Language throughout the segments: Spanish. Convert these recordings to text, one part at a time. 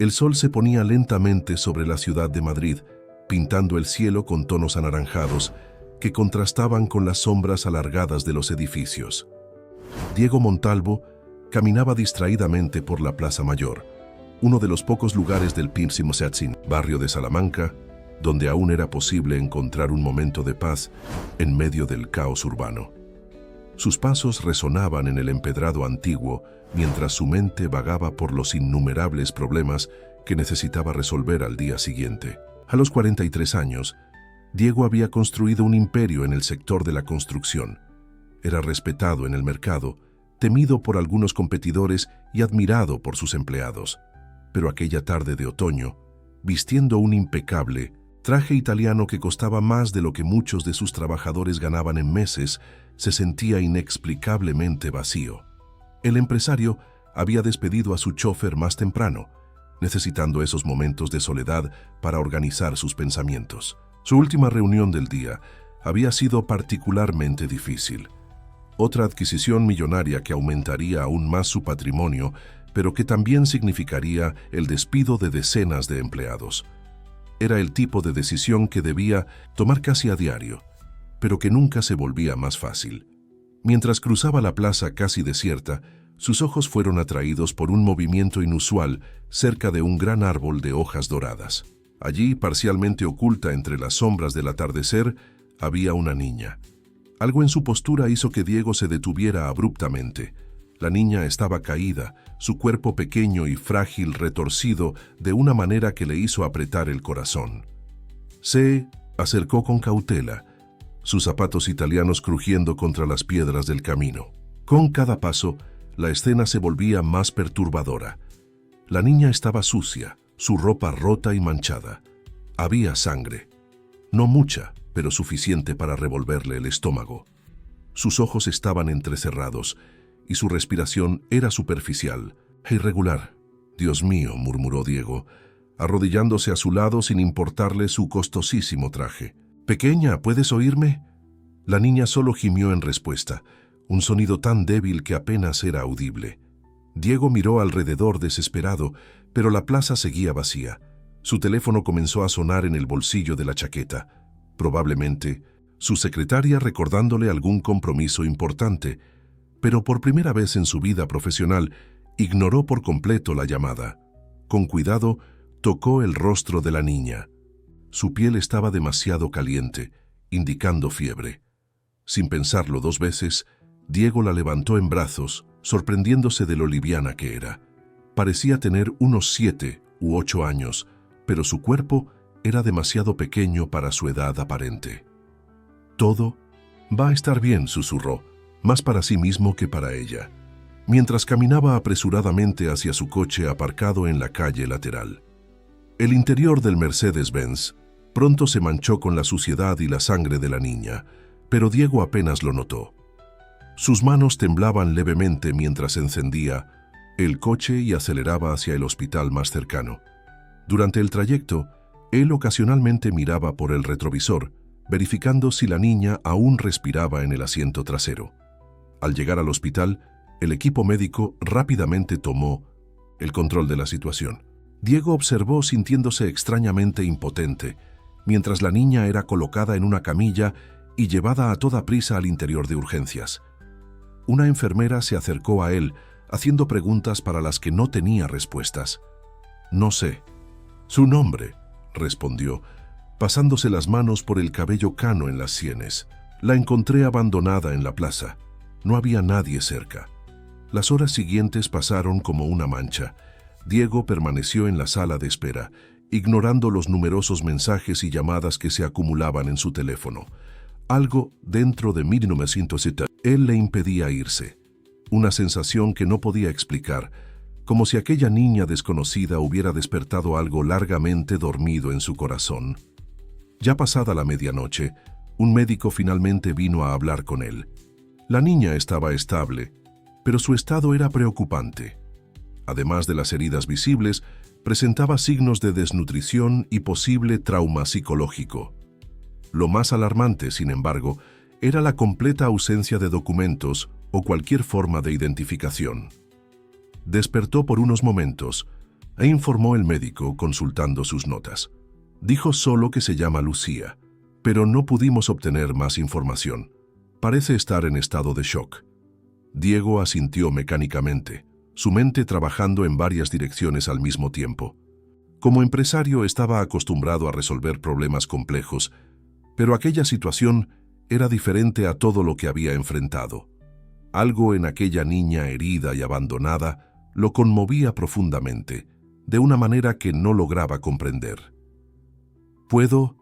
El sol se ponía lentamente sobre la ciudad de Madrid, pintando el cielo con tonos anaranjados que contrastaban con las sombras alargadas de los edificios. Diego Montalvo caminaba distraídamente por la Plaza Mayor, uno de los pocos lugares del Pimsimoseatzin, barrio de Salamanca, donde aún era posible encontrar un momento de paz en medio del caos urbano. Sus pasos resonaban en el empedrado antiguo mientras su mente vagaba por los innumerables problemas que necesitaba resolver al día siguiente. A los 43 años, Diego había construido un imperio en el sector de la construcción. Era respetado en el mercado, temido por algunos competidores y admirado por sus empleados. Pero aquella tarde de otoño, vistiendo un impecable traje italiano que costaba más de lo que muchos de sus trabajadores ganaban en meses, se sentía inexplicablemente vacío. El empresario había despedido a su chofer más temprano, necesitando esos momentos de soledad para organizar sus pensamientos. Su última reunión del día había sido particularmente difícil. Otra adquisición millonaria que aumentaría aún más su patrimonio, pero que también significaría el despido de decenas de empleados. Era el tipo de decisión que debía tomar casi a diario, pero que nunca se volvía más fácil. Mientras cruzaba la plaza casi desierta, sus ojos fueron atraídos por un movimiento inusual cerca de un gran árbol de hojas doradas. Allí, parcialmente oculta entre las sombras del atardecer, había una niña. Algo en su postura hizo que Diego se detuviera abruptamente. La niña estaba caída, su cuerpo pequeño y frágil retorcido de una manera que le hizo apretar el corazón. Se acercó con cautela, sus zapatos italianos crujiendo contra las piedras del camino. Con cada paso, la escena se volvía más perturbadora. La niña estaba sucia, su ropa rota y manchada. Había sangre. No mucha, pero suficiente para revolverle el estómago. Sus ojos estaban entrecerrados y su respiración era superficial e irregular. «Dios mío», murmuró Diego, arrodillándose a su lado sin importarle su costosísimo traje. «Pequeña, ¿puedes oírme?» La niña solo gimió en respuesta, un sonido tan débil que apenas era audible. Diego miró alrededor desesperado, pero la plaza seguía vacía. Su teléfono comenzó a sonar en el bolsillo de la chaqueta. Probablemente, su secretaria recordándole algún compromiso importante, pero por primera vez en su vida profesional, ignoró por completo la llamada. Con cuidado, tocó el rostro de la niña. Su piel estaba demasiado caliente, indicando fiebre. Sin pensarlo dos veces, Diego la levantó en brazos, sorprendiéndose de lo liviana que era. Parecía tener unos 7 u 8 años, pero su cuerpo era demasiado pequeño para su edad aparente. «Todo va a estar bien», susurró, más para sí mismo que para ella, mientras caminaba apresuradamente hacia su coche aparcado en la calle lateral. El interior del Mercedes-Benz pronto se manchó con la suciedad y la sangre de la niña, pero Diego apenas lo notó. Sus manos temblaban levemente mientras encendía el coche y aceleraba hacia el hospital más cercano. Durante el trayecto, él ocasionalmente miraba por el retrovisor, verificando si la niña aún respiraba en el asiento trasero. Al llegar al hospital, el equipo médico rápidamente tomó el control de la situación. Diego observó sintiéndose extrañamente impotente, mientras la niña era colocada en una camilla y llevada a toda prisa al interior de urgencias. Una enfermera se acercó a él, haciendo preguntas para las que no tenía respuestas. «No sé». «Su nombre», respondió, pasándose las manos por el cabello cano en las sienes. «La encontré abandonada en la plaza. No había nadie cerca». Las horas siguientes pasaron como una mancha. Diego permaneció en la sala de espera, ignorando los numerosos mensajes y llamadas que se acumulaban en su teléfono. Algo dentro de 1970 él le impedía irse. Una sensación que no podía explicar, como si aquella niña desconocida hubiera despertado algo largamente dormido en su corazón. Ya pasada la medianoche, un médico finalmente vino a hablar con él. La niña estaba estable, pero su estado era preocupante. Además de las heridas visibles, presentaba signos de desnutrición y posible trauma psicológico. Lo más alarmante, sin embargo, era la completa ausencia de documentos o cualquier forma de identificación. Despertó por unos momentos, informó el médico consultando sus notas. Dijo solo que se llama Lucía, pero no pudimos obtener más información. Parece estar en estado de shock. Diego asintió mecánicamente, su mente trabajando en varias direcciones al mismo tiempo. Como empresario estaba acostumbrado a resolver problemas complejos, pero aquella situación era diferente a todo lo que había enfrentado. Algo en aquella niña herida y abandonada lo conmovía profundamente, de una manera que no lograba comprender. ¿Puedo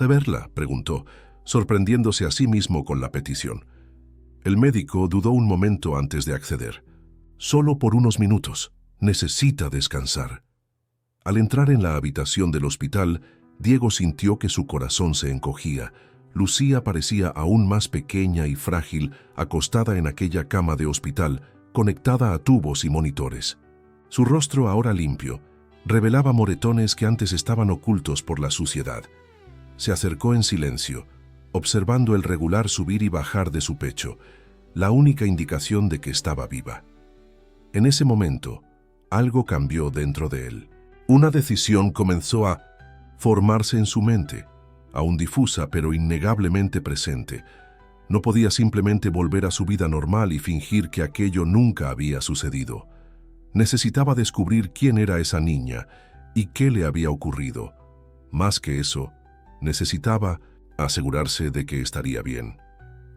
verla?, preguntó, sorprendiéndose a sí mismo con la petición. El médico dudó un momento antes de acceder. Solo por unos minutos. Necesita descansar. Al entrar en la habitación del hospital, Diego sintió que su corazón se encogía. Lucía parecía aún más pequeña y frágil, acostada en aquella cama de hospital, conectada a tubos y monitores. Su rostro, ahora limpio, revelaba moretones que antes estaban ocultos por la suciedad. Se acercó en silencio, observando el regular subir y bajar de su pecho, la única indicación de que estaba viva. En ese momento, algo cambió dentro de él. Una decisión comenzó a formarse en su mente, aún difusa pero innegablemente presente. No podía simplemente volver a su vida normal y fingir que aquello nunca había sucedido. Necesitaba descubrir quién era esa niña y qué le había ocurrido. Más que eso, necesitaba asegurarse de que estaría bien.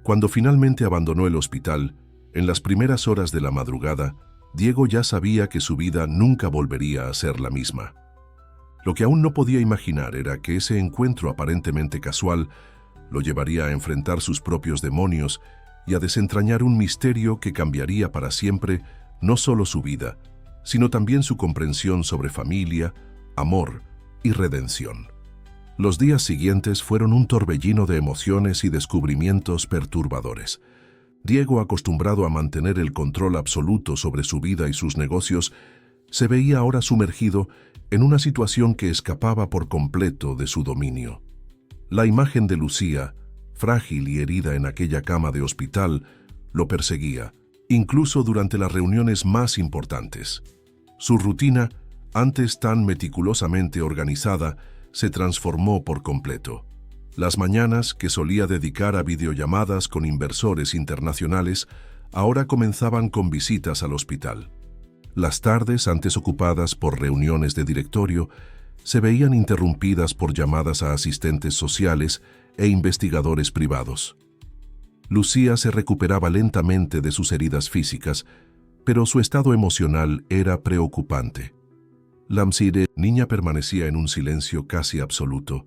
Cuando finalmente abandonó el hospital, en las primeras horas de la madrugada, Diego ya sabía que su vida nunca volvería a ser la misma. Lo que aún no podía imaginar era que ese encuentro aparentemente casual lo llevaría a enfrentar sus propios demonios y a desentrañar un misterio que cambiaría para siempre no solo su vida, sino también su comprensión sobre familia, amor y redención. Los días siguientes fueron un torbellino de emociones y descubrimientos perturbadores. Diego, acostumbrado a mantener el control absoluto sobre su vida y sus negocios, se veía ahora sumergido en una situación que escapaba por completo de su dominio. La imagen de Lucía, frágil y herida en aquella cama de hospital, lo perseguía, incluso durante las reuniones más importantes. Su rutina, antes tan meticulosamente organizada, se transformó por completo. Las mañanas, que solía dedicar a videollamadas con inversores internacionales, ahora comenzaban con visitas al hospital. Las tardes, antes ocupadas por reuniones de directorio, se veían interrumpidas por llamadas a asistentes sociales e investigadores privados. Lucía se recuperaba lentamente de sus heridas físicas, pero su estado emocional era preocupante. Lamsire, niña, permanecía en un silencio casi absoluto,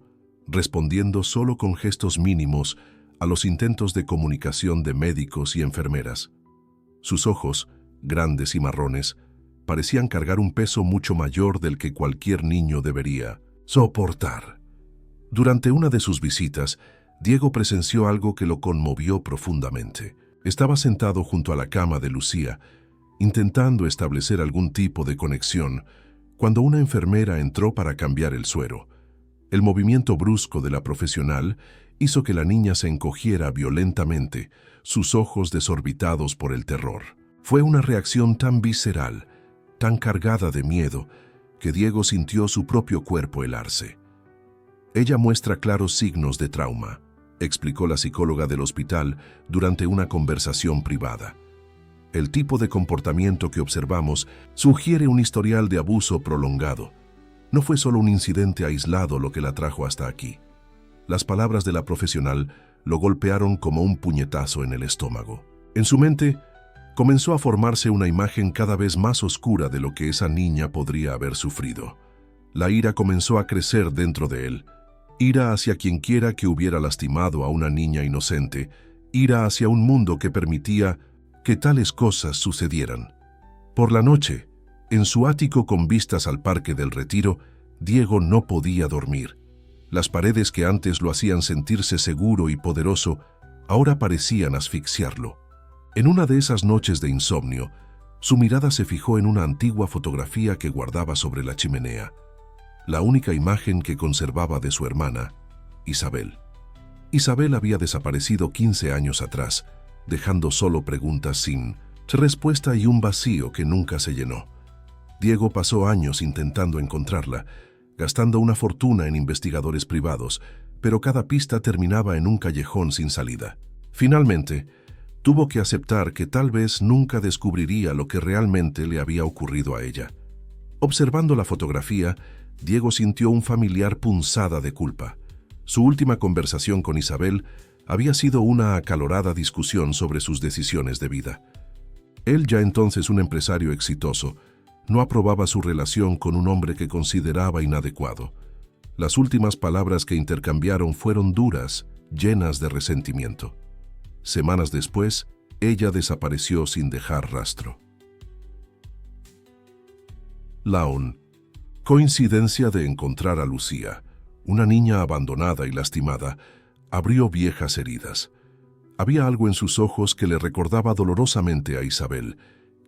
respondiendo solo con gestos mínimos a los intentos de comunicación de médicos y enfermeras. Sus ojos, grandes y marrones, parecían cargar un peso mucho mayor del que cualquier niño debería soportar. Durante una de sus visitas, Diego presenció algo que lo conmovió profundamente. Estaba sentado junto a la cama de Lucía, intentando establecer algún tipo de conexión, cuando una enfermera entró para cambiar el suero. El movimiento brusco de la profesional hizo que la niña se encogiera violentamente, sus ojos desorbitados por el terror. Fue una reacción tan visceral, tan cargada de miedo, que Diego sintió su propio cuerpo helarse. Ella muestra claros signos de trauma, explicó la psicóloga del hospital durante una conversación privada. El tipo de comportamiento que observamos sugiere un historial de abuso prolongado. No fue solo un incidente aislado lo que la trajo hasta aquí. Las palabras de la profesional lo golpearon como un puñetazo en el estómago. En su mente comenzó a formarse una imagen cada vez más oscura de lo que esa niña podría haber sufrido. La ira comenzó a crecer dentro de él. Ira hacia quienquiera que hubiera lastimado a una niña inocente. Ira hacia un mundo que permitía que tales cosas sucedieran. Por la noche, en su ático con vistas al Parque del Retiro, Diego no podía dormir. Las paredes que antes lo hacían sentirse seguro y poderoso, ahora parecían asfixiarlo. En una de esas noches de insomnio, su mirada se fijó en una antigua fotografía que guardaba sobre la chimenea, la única imagen que conservaba de su hermana, Isabel. Isabel había desaparecido 15 años atrás, dejando solo preguntas sin respuesta y un vacío que nunca se llenó. Diego pasó años intentando encontrarla, gastando una fortuna en investigadores privados, pero cada pista terminaba en un callejón sin salida. Finalmente, tuvo que aceptar que tal vez nunca descubriría lo que realmente le había ocurrido a ella. Observando la fotografía, Diego sintió un familiar punzada de culpa. Su última conversación con Isabel había sido una acalorada discusión sobre sus decisiones de vida. Él, ya entonces un empresario exitoso, no aprobaba su relación con un hombre que consideraba inadecuado. Las últimas palabras que intercambiaron fueron duras, llenas de resentimiento. Semanas después, ella desapareció sin dejar rastro. Laon. Coincidencia de encontrar a Lucía, una niña abandonada y lastimada, abrió viejas heridas. Había algo en sus ojos que le recordaba dolorosamente a Isabel.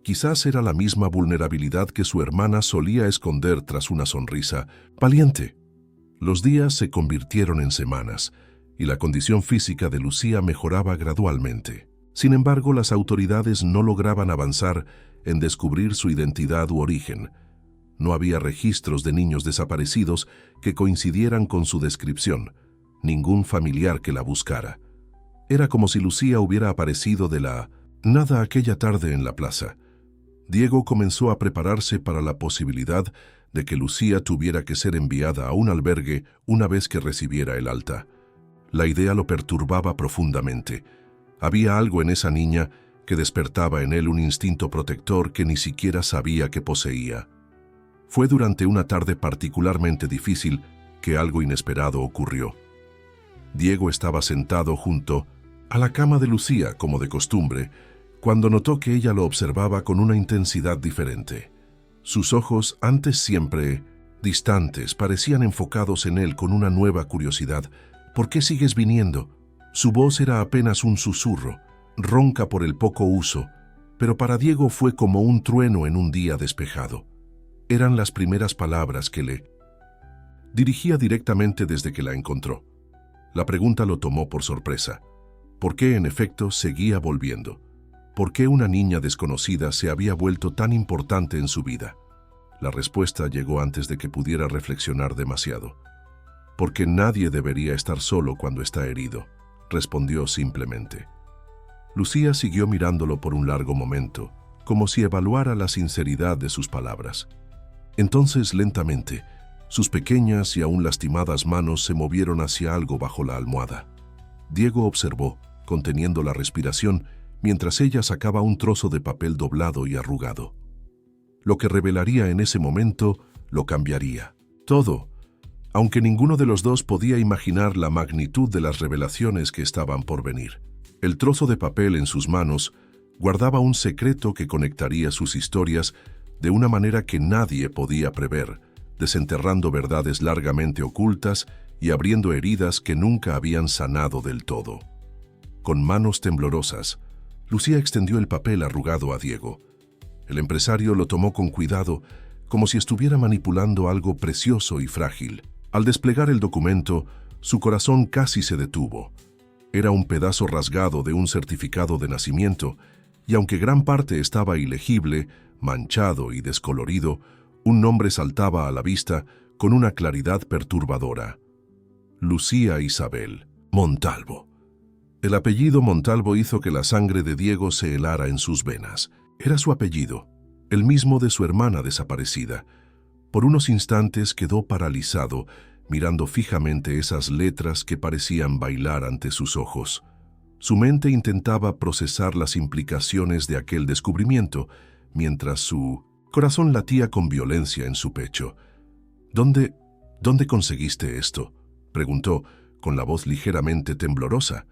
Quizás era la misma vulnerabilidad que su hermana solía esconder tras una sonrisa valiente. Los días se convirtieron en semanas, y la condición física de Lucía mejoraba gradualmente. Sin embargo, las autoridades no lograban avanzar en descubrir su identidad u origen. No había registros de niños desaparecidos que coincidieran con su descripción, ningún familiar que la buscara. Era como si Lucía hubiera aparecido de la nada aquella tarde en la plaza. Diego comenzó a prepararse para la posibilidad de que Lucía tuviera que ser enviada a un albergue una vez que recibiera el alta. La idea lo perturbaba profundamente. Había algo en esa niña que despertaba en él un instinto protector que ni siquiera sabía que poseía. Fue durante una tarde particularmente difícil que algo inesperado ocurrió. Diego estaba sentado junto a la cama de Lucía, como de costumbre, cuando notó que ella lo observaba con una intensidad diferente. Sus ojos, antes siempre distantes, parecían enfocados en él con una nueva curiosidad. ¿Por qué sigues viniendo? Su voz era apenas un susurro, ronca por el poco uso, pero para Diego fue como un trueno en un día despejado. Eran las primeras palabras que le dirigía directamente desde que la encontró. La pregunta lo tomó por sorpresa. ¿Por qué, en efecto, seguía volviendo? ¿Por qué una niña desconocida se había vuelto tan importante en su vida? La respuesta llegó antes de que pudiera reflexionar demasiado. Porque nadie debería estar solo cuando está herido, respondió simplemente. Lucía siguió mirándolo por un largo momento, como si evaluara la sinceridad de sus palabras. Entonces, lentamente, sus pequeñas y aún lastimadas manos se movieron hacia algo bajo la almohada. Diego observó, conteniendo la respiración, mientras ella sacaba un trozo de papel doblado y arrugado. Lo que revelaría en ese momento lo cambiaría. Todo, aunque ninguno de los dos podía imaginar la magnitud de las revelaciones que estaban por venir. El trozo de papel en sus manos guardaba un secreto que conectaría sus historias de una manera que nadie podía prever, desenterrando verdades largamente ocultas y abriendo heridas que nunca habían sanado del todo. Con manos temblorosas, Lucía extendió el papel arrugado a Diego. El empresario lo tomó con cuidado, como si estuviera manipulando algo precioso y frágil. Al desplegar el documento, su corazón casi se detuvo. Era un pedazo rasgado de un certificado de nacimiento, y aunque gran parte estaba ilegible, manchado y descolorido, un nombre saltaba a la vista con una claridad perturbadora. Lucía Isabel Montalvo. El apellido Montalvo hizo que la sangre de Diego se helara en sus venas. Era su apellido, el mismo de su hermana desaparecida. Por unos instantes quedó paralizado, mirando fijamente esas letras que parecían bailar ante sus ojos. Su mente intentaba procesar las implicaciones de aquel descubrimiento, mientras su corazón latía con violencia en su pecho. ¿Dónde conseguiste esto?», preguntó, con la voz ligeramente temblorosa.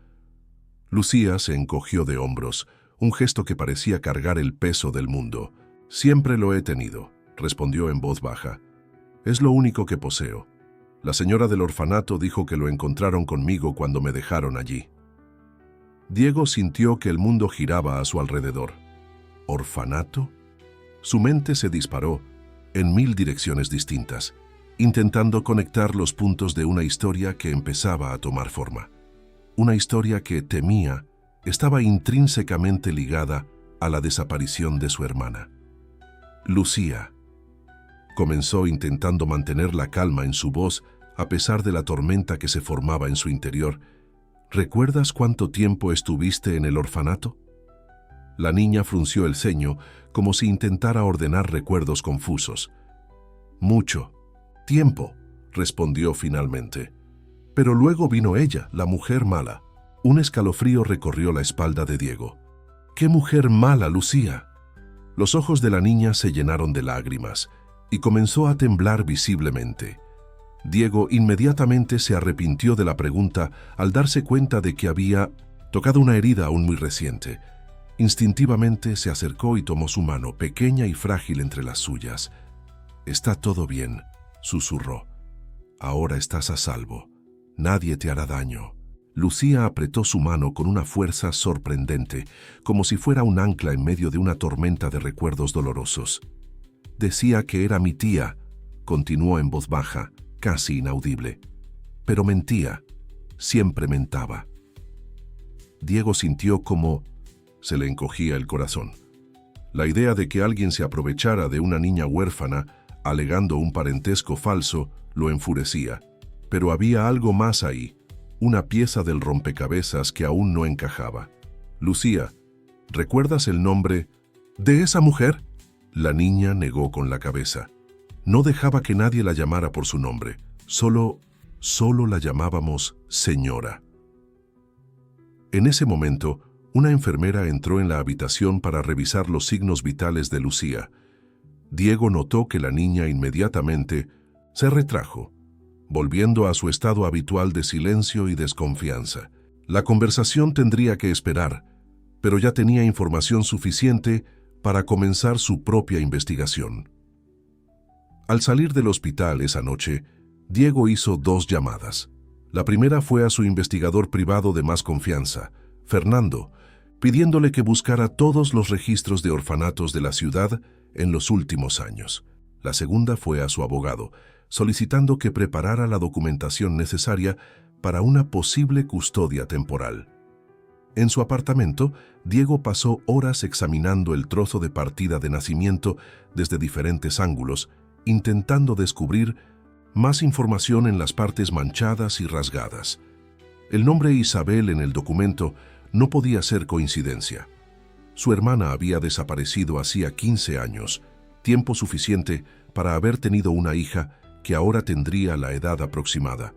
Lucía se encogió de hombros, un gesto que parecía cargar el peso del mundo. «Siempre lo he tenido», respondió en voz baja. «Es lo único que poseo. La señora del orfanato dijo que lo encontraron conmigo cuando me dejaron allí». Diego sintió que el mundo giraba a su alrededor. ¿Orfanato? Su mente se disparó en 1000 direcciones distintas, intentando conectar los puntos de una historia que empezaba a tomar forma. Una historia que, temía, estaba intrínsecamente ligada a la desaparición de su hermana. Lucía, comenzó intentando mantener la calma en su voz a pesar de la tormenta que se formaba en su interior. ¿Recuerdas cuánto tiempo estuviste en el orfanato? La niña frunció el ceño como si intentara ordenar recuerdos confusos. Mucho tiempo, respondió finalmente. Pero luego vino ella, la mujer mala. Un escalofrío recorrió la espalda de Diego. ¡Qué mujer mala, Lucía! Los ojos de la niña se llenaron de lágrimas y comenzó a temblar visiblemente. Diego inmediatamente se arrepintió de la pregunta al darse cuenta de que había tocado una herida aún muy reciente. Instintivamente se acercó y tomó su mano, pequeña y frágil entre las suyas. «Está todo bien», susurró. «Ahora estás a salvo. Nadie te hará daño». Lucía apretó su mano con una fuerza sorprendente, como si fuera un ancla en medio de una tormenta de recuerdos dolorosos. «Decía que era mi tía», continuó en voz baja, casi inaudible. «Pero mentía. Siempre mentaba». Diego sintió como se le encogía el corazón. La idea de que alguien se aprovechara de una niña huérfana, alegando un parentesco falso, lo enfurecía. Pero había algo más ahí, una pieza del rompecabezas que aún no encajaba. «Lucía, ¿recuerdas el nombre de esa mujer?». La niña negó con la cabeza. No dejaba que nadie la llamara por su nombre. Solo la llamábamos señora. En ese momento, una enfermera entró en la habitación para revisar los signos vitales de Lucía. Diego notó que la niña inmediatamente se retrajo, volviendo a su estado habitual de silencio y desconfianza. La conversación tendría que esperar, pero ya tenía información suficiente para comenzar su propia investigación. Al salir del hospital esa noche, Diego hizo 2 llamadas. La primera fue a su investigador privado de más confianza, Fernando, pidiéndole que buscara todos los registros de orfanatos de la ciudad en los últimos años. La segunda fue a su abogado, solicitando que preparara la documentación necesaria para una posible custodia temporal. En su apartamento, Diego pasó horas examinando el trozo de partida de nacimiento desde diferentes ángulos, intentando descubrir más información en las partes manchadas y rasgadas. El nombre Isabel en el documento no podía ser coincidencia. Su hermana había desaparecido hacía 15 años, tiempo suficiente para haber tenido una hija que ahora tendría la edad aproximada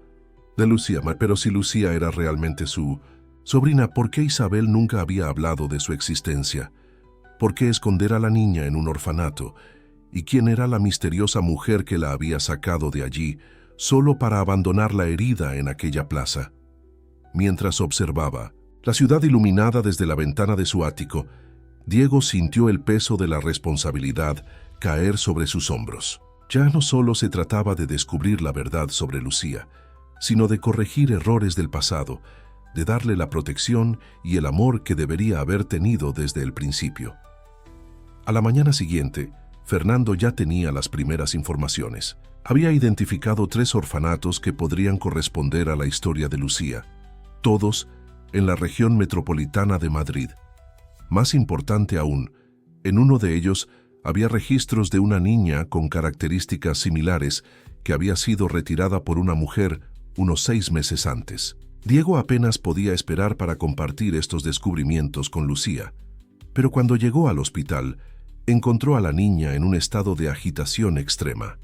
de Lucía. Pero si Lucía era realmente su sobrina, ¿por qué Isabel nunca había hablado de su existencia? ¿Por qué esconder a la niña en un orfanato? ¿Y quién era la misteriosa mujer que la había sacado de allí solo para abandonarla herida en aquella plaza? Mientras observaba la ciudad iluminada desde la ventana de su ático, Diego sintió el peso de la responsabilidad caer sobre sus hombros. Ya no solo se trataba de descubrir la verdad sobre Lucía, sino de corregir errores del pasado, de darle la protección y el amor que debería haber tenido desde el principio. A la mañana siguiente, Fernando ya tenía las primeras informaciones. Había identificado 3 orfanatos que podrían corresponder a la historia de Lucía, todos en la región metropolitana de Madrid. Más importante aún, en uno de ellos había registros de una niña con características similares que había sido retirada por una mujer unos 6 meses antes. Diego apenas podía esperar para compartir estos descubrimientos con Lucía, pero cuando llegó al hospital, encontró a la niña en un estado de agitación extrema.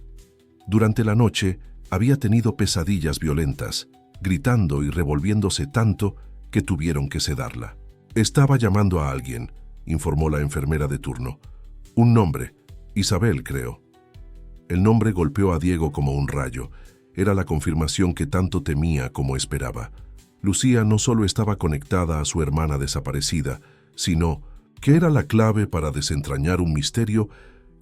Durante la noche había tenido pesadillas violentas, gritando y revolviéndose tanto que tuvieron que sedarla. «Estaba llamando a alguien», informó la enfermera de turno. «Un nombre, Isabel, creo». El nombre golpeó a Diego como un rayo. Era la confirmación que tanto temía como esperaba. Lucía no solo estaba conectada a su hermana desaparecida, sino que era la clave para desentrañar un misterio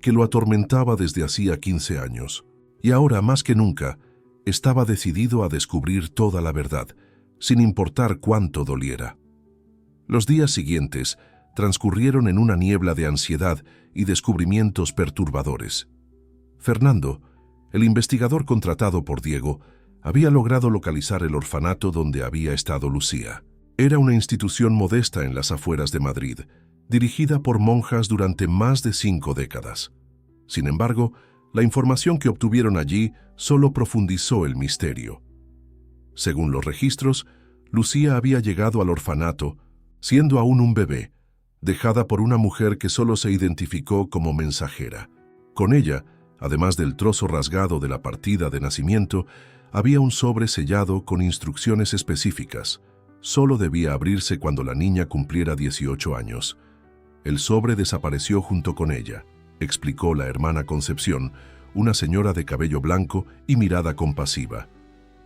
que lo atormentaba desde hacía 15 años. Y ahora, más que nunca, estaba decidido a descubrir toda la verdad, sin importar cuánto doliera. Los días siguientes transcurrieron en una niebla de ansiedad y descubrimientos perturbadores. Fernando, el investigador contratado por Diego, había logrado localizar el orfanato donde había estado Lucía. Era una institución modesta en las afueras de Madrid, dirigida por monjas durante más de 5 décadas. Sin embargo, La información que obtuvieron allí solo profundizó el misterio. Según los registros, Lucía había llegado al orfanato, siendo aún un bebé, dejada por una mujer que solo se identificó como mensajera. Con ella, además del trozo rasgado de la partida de nacimiento, había un sobre sellado con instrucciones específicas. Solo debía abrirse cuando la niña cumpliera 18 años. El sobre desapareció junto con ella, explicó la hermana Concepción, una señora de cabello blanco y mirada compasiva.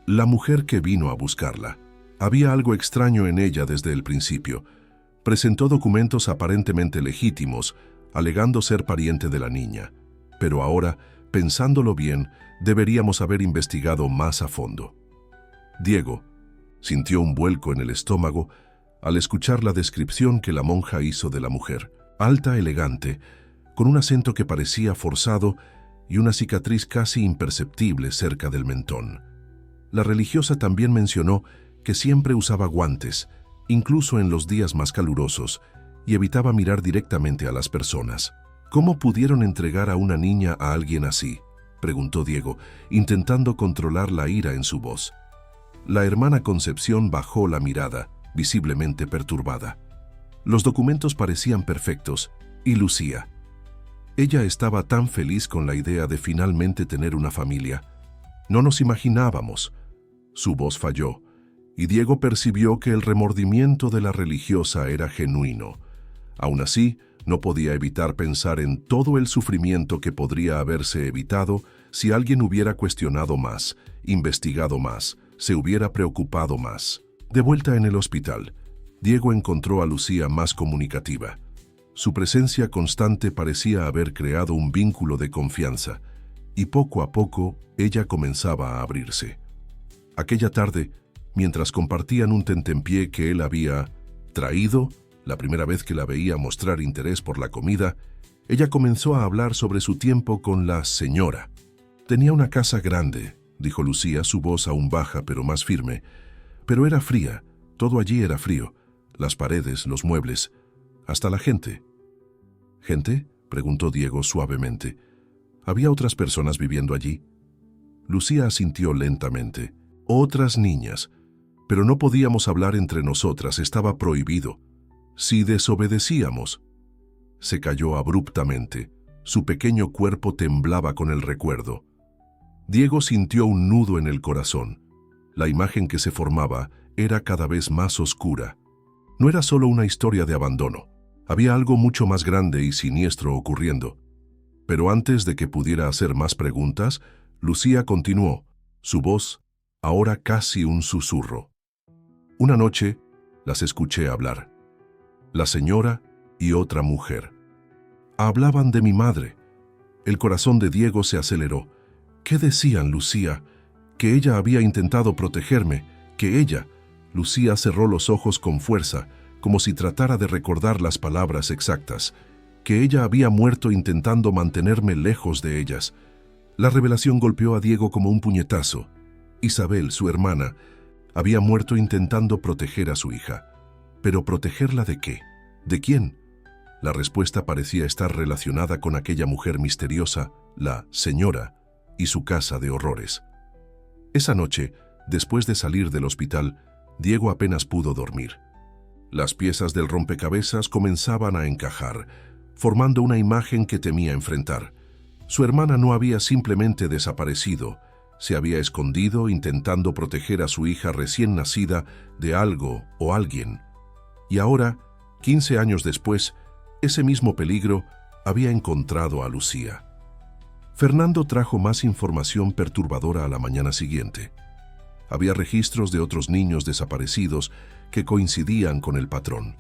La mujer que vino a buscarla. Había algo extraño en ella desde el principio. Presentó documentos aparentemente legítimos, alegando ser pariente de la niña. Pero ahora, pensándolo bien, deberíamos haber investigado más a fondo. Diego sintió un vuelco en el estómago al escuchar la descripción que la monja hizo de la mujer. Alta, elegante, con un acento que parecía forzado y una cicatriz casi imperceptible cerca del mentón. La religiosa también mencionó que siempre usaba guantes, incluso en los días más calurosos, y evitaba mirar directamente a las personas. ¿Cómo pudieron entregar a una niña a alguien así?, preguntó Diego, intentando controlar la ira en su voz. La hermana Concepción bajó la mirada, visiblemente perturbada. Los documentos parecían perfectos, y Lucía. Ella estaba tan feliz con la idea de finalmente tener una familia. No nos imaginábamos. Su voz falló, y Diego percibió que el remordimiento de la religiosa era genuino. Aún así, no podía evitar pensar en todo el sufrimiento que podría haberse evitado si alguien hubiera cuestionado más, investigado más, se hubiera preocupado más. De vuelta en el hospital, Diego encontró a Lucía más comunicativa. Su presencia constante parecía haber creado un vínculo de confianza, y poco a poco ella comenzaba a abrirse. Aquella tarde, mientras compartían un tentempié que él había traído, la primera vez que la veía mostrar interés por la comida, ella comenzó a hablar sobre su tiempo con la señora. Tenía una casa grande, dijo Lucía, su voz aún baja pero más firme, pero era fría, todo allí era frío, las paredes, los muebles, hasta la gente. ¿Gente?, preguntó Diego suavemente. ¿Había otras personas viviendo allí? Lucía asintió lentamente. Otras niñas, pero no podíamos hablar entre nosotras, estaba prohibido. Si desobedecíamos. Se calló abruptamente. Su pequeño cuerpo temblaba con el recuerdo. Diego sintió un nudo en el corazón. La imagen que se formaba era cada vez más oscura. No era solo una historia de abandono. Había algo mucho más grande y siniestro ocurriendo. Pero antes de que pudiera hacer más preguntas, Lucía continuó, su voz ahora casi un susurro. Una noche las escuché hablar. La señora y otra mujer. Hablaban de mi madre. El corazón de Diego se aceleró. ¿Qué decían, Lucía? Que ella había intentado protegerme, que ella... Lucía cerró los ojos con fuerza, como si tratara de recordar las palabras exactas, que ella había muerto intentando mantenerme lejos de ellas. La revelación golpeó a Diego como un puñetazo. Isabel, su hermana, había muerto intentando proteger a su hija. ¿Pero protegerla de qué? ¿De quién? La respuesta parecía estar relacionada con aquella mujer misteriosa, la señora, y su casa de horrores. Esa noche, después de salir del hospital, Diego apenas pudo dormir. Las piezas del rompecabezas comenzaban a encajar, formando una imagen que temía enfrentar. Su hermana no había simplemente desaparecido, se había escondido intentando proteger a su hija recién nacida de algo o alguien. Y ahora, 15 años después, ese mismo peligro había encontrado a Lucía. Fernando trajo más información perturbadora a la mañana siguiente. Había registros de otros niños desaparecidos que coincidían con el patrón,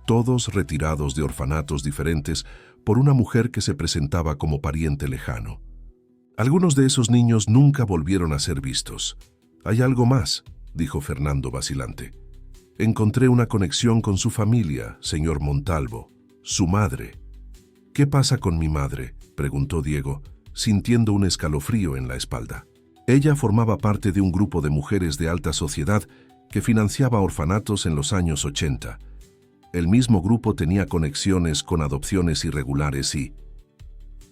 todos retirados de orfanatos diferentes por una mujer que se presentaba como pariente lejano. Algunos de esos niños nunca volvieron a ser vistos. «Hay algo más», dijo Fernando vacilante. «Encontré una conexión con su familia, señor Montalvo, su madre». «¿Qué pasa con mi madre?», preguntó Diego, sintiendo un escalofrío en la espalda. Ella formaba parte de un grupo de mujeres de alta sociedad que financiaba orfanatos en los años 80. El mismo grupo tenía conexiones con adopciones irregulares y...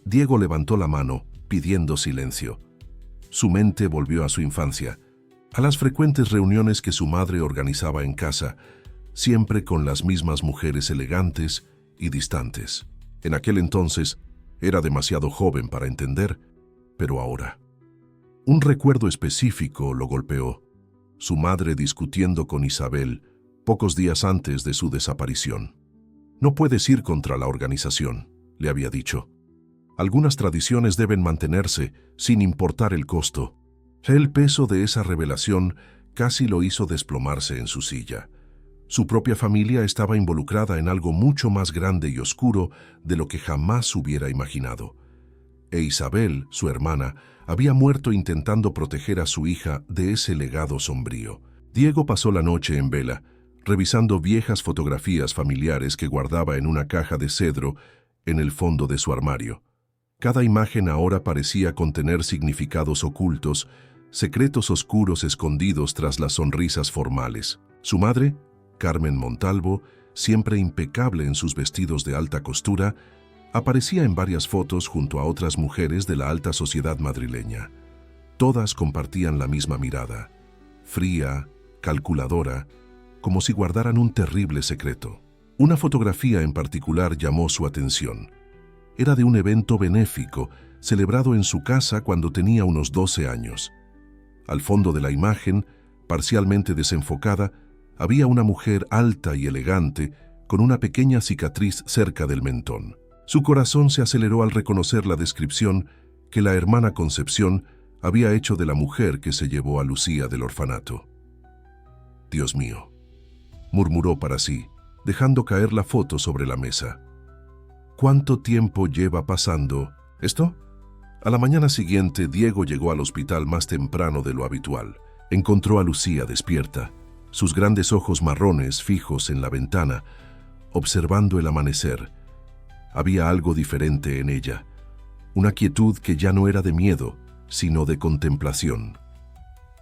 Diego levantó la mano, pidiendo silencio. Su mente volvió a su infancia, a las frecuentes reuniones que su madre organizaba en casa, siempre con las mismas mujeres elegantes y distantes. En aquel entonces era demasiado joven para entender, pero ahora. Un recuerdo específico lo golpeó: su madre discutiendo con Isabel pocos días antes de su desaparición. «No puedes ir contra la organización», le había dicho. «Algunas tradiciones deben mantenerse sin importar el costo». El peso de esa revelación casi lo hizo desplomarse en su silla. Su propia familia estaba involucrada en algo mucho más grande y oscuro de lo que jamás hubiera imaginado. E Isabel, su hermana, había muerto intentando proteger a su hija de ese legado sombrío. Diego pasó la noche en vela, revisando viejas fotografías familiares que guardaba en una caja de cedro en el fondo de su armario. Cada imagen ahora parecía contener significados ocultos, secretos oscuros escondidos tras las sonrisas formales. Su madre, Carmen Montalvo, siempre impecable en sus vestidos de alta costura, aparecía en varias fotos junto a otras mujeres de la alta sociedad madrileña. Todas compartían la misma mirada, fría, calculadora, como si guardaran un terrible secreto. Una fotografía en particular llamó su atención. Era de un evento benéfico celebrado en su casa cuando tenía unos 12 años. Al fondo de la imagen, parcialmente desenfocada, había una mujer alta y elegante con una pequeña cicatriz cerca del mentón. Su corazón se aceleró al reconocer la descripción que la hermana Concepción había hecho de la mujer que se llevó a Lucía del orfanato. «Dios mío», murmuró para sí, dejando caer la foto sobre la mesa. «¿Cuánto tiempo lleva pasando esto?». A la mañana siguiente, Diego llegó al hospital más temprano de lo habitual. Encontró a Lucía despierta, sus grandes ojos marrones fijos en la ventana, observando el amanecer. Había algo diferente en ella, una quietud que ya no era de miedo, sino de contemplación.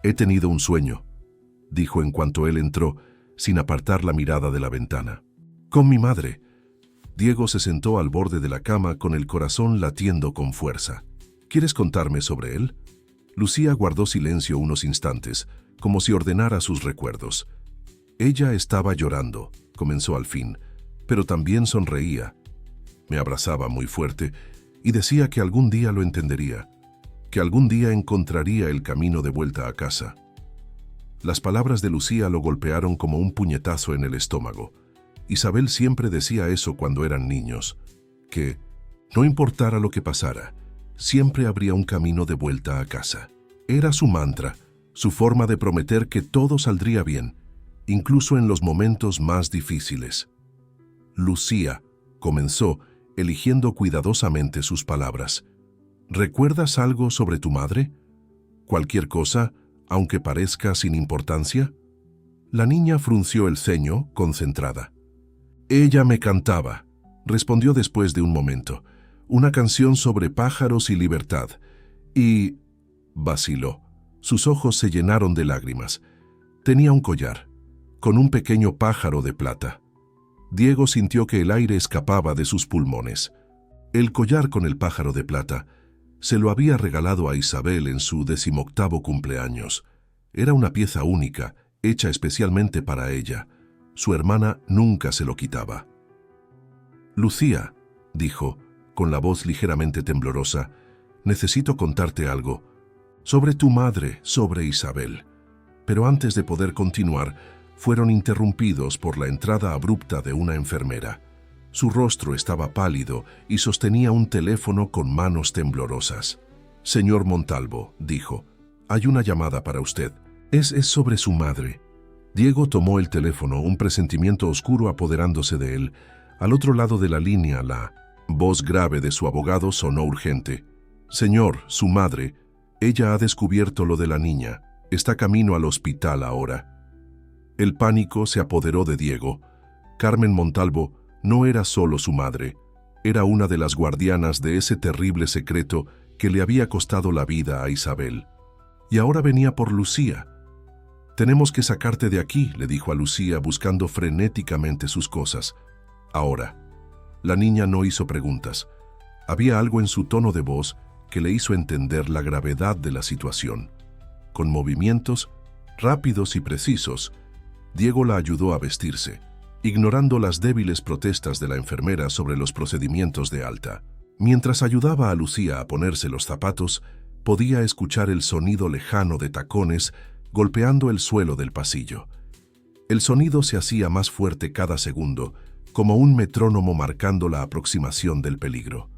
«He tenido un sueño», dijo en cuanto él entró, sin apartar la mirada de la ventana. «Con mi madre». Diego se sentó al borde de la cama con el corazón latiendo con fuerza. «¿Quieres contarme sobre él?». Lucía guardó silencio unos instantes, como si ordenara sus recuerdos. Ella estaba llorando, comenzó al fin, pero también sonreía. Me abrazaba muy fuerte y decía que algún día lo entendería, que algún día encontraría el camino de vuelta a casa. Las palabras de Lucía lo golpearon como un puñetazo en el estómago. Isabel siempre decía eso cuando eran niños, que, no importara lo que pasara, siempre habría un camino de vuelta a casa. Era su mantra, su forma de prometer que todo saldría bien, incluso en los momentos más difíciles. «Lucía», comenzó, eligiendo cuidadosamente sus palabras. «¿Recuerdas algo sobre tu madre? ¿Cualquier cosa, aunque parezca sin importancia?». La niña frunció el ceño, concentrada. «Ella me cantaba», respondió después de un momento, «una canción sobre pájaros y libertad». Y vaciló. Sus ojos se llenaron de lágrimas. Tenía un collar, con un pequeño pájaro de plata. Diego sintió que el aire escapaba de sus pulmones. El collar con el pájaro de plata se lo había regalado a Isabel en su 18º cumpleaños. Era una pieza única, hecha especialmente para ella. Su hermana nunca se lo quitaba. «Lucía», dijo, con la voz ligeramente temblorosa, «necesito contarte algo. Sobre tu madre, sobre Isabel». Pero antes de poder continuar, fueron interrumpidos por la entrada abrupta de una enfermera. Su rostro estaba pálido y sostenía un teléfono con manos temblorosas. «Señor Montalvo», dijo, «hay una llamada para usted. Es sobre su madre». Diego tomó el teléfono, un presentimiento oscuro apoderándose de él. Al otro lado de la línea, la voz grave de su abogado sonó urgente. «Señor, su madre, ella ha descubierto lo de la niña. Está camino al hospital ahora». El pánico se apoderó de Diego. Carmen Montalvo no era solo su madre, era una de las guardianas de ese terrible secreto que le había costado la vida a Isabel. Y ahora venía por Lucía. «Tenemos que sacarte de aquí», le dijo a Lucía, buscando frenéticamente sus cosas. Ahora. La niña no hizo preguntas. Había algo en su tono de voz que le hizo entender la gravedad de la situación. Con movimientos rápidos y precisos, Diego la ayudó a vestirse, ignorando las débiles protestas de la enfermera sobre los procedimientos de alta. Mientras ayudaba a Lucía a ponerse los zapatos, podía escuchar el sonido lejano de tacones golpeando el suelo del pasillo. El sonido se hacía más fuerte cada segundo, como un metrónomo marcando la aproximación del peligro.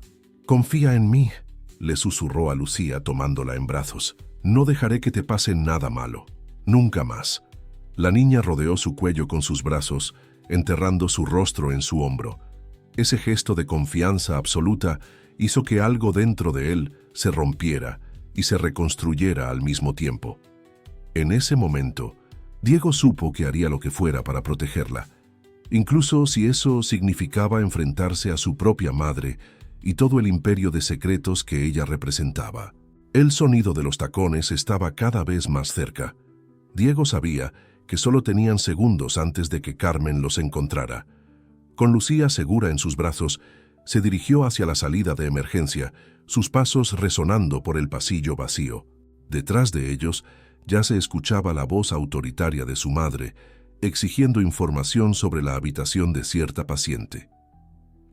«Confía en mí», le susurró a Lucía tomándola en brazos. «No dejaré que te pase nada malo. Nunca más». La niña rodeó su cuello con sus brazos, enterrando su rostro en su hombro. Ese gesto de confianza absoluta hizo que algo dentro de él se rompiera y se reconstruyera al mismo tiempo. En ese momento, Diego supo que haría lo que fuera para protegerla, incluso si eso significaba enfrentarse a su propia madre y todo el imperio de secretos que ella representaba. El sonido de los tacones estaba cada vez más cerca. Diego sabía que solo tenían segundos antes de que Carmen los encontrara. Con Lucía segura en sus brazos, se dirigió hacia la salida de emergencia, sus pasos resonando por el pasillo vacío. Detrás de ellos ya se escuchaba la voz autoritaria de su madre, exigiendo información sobre la habitación de cierta paciente.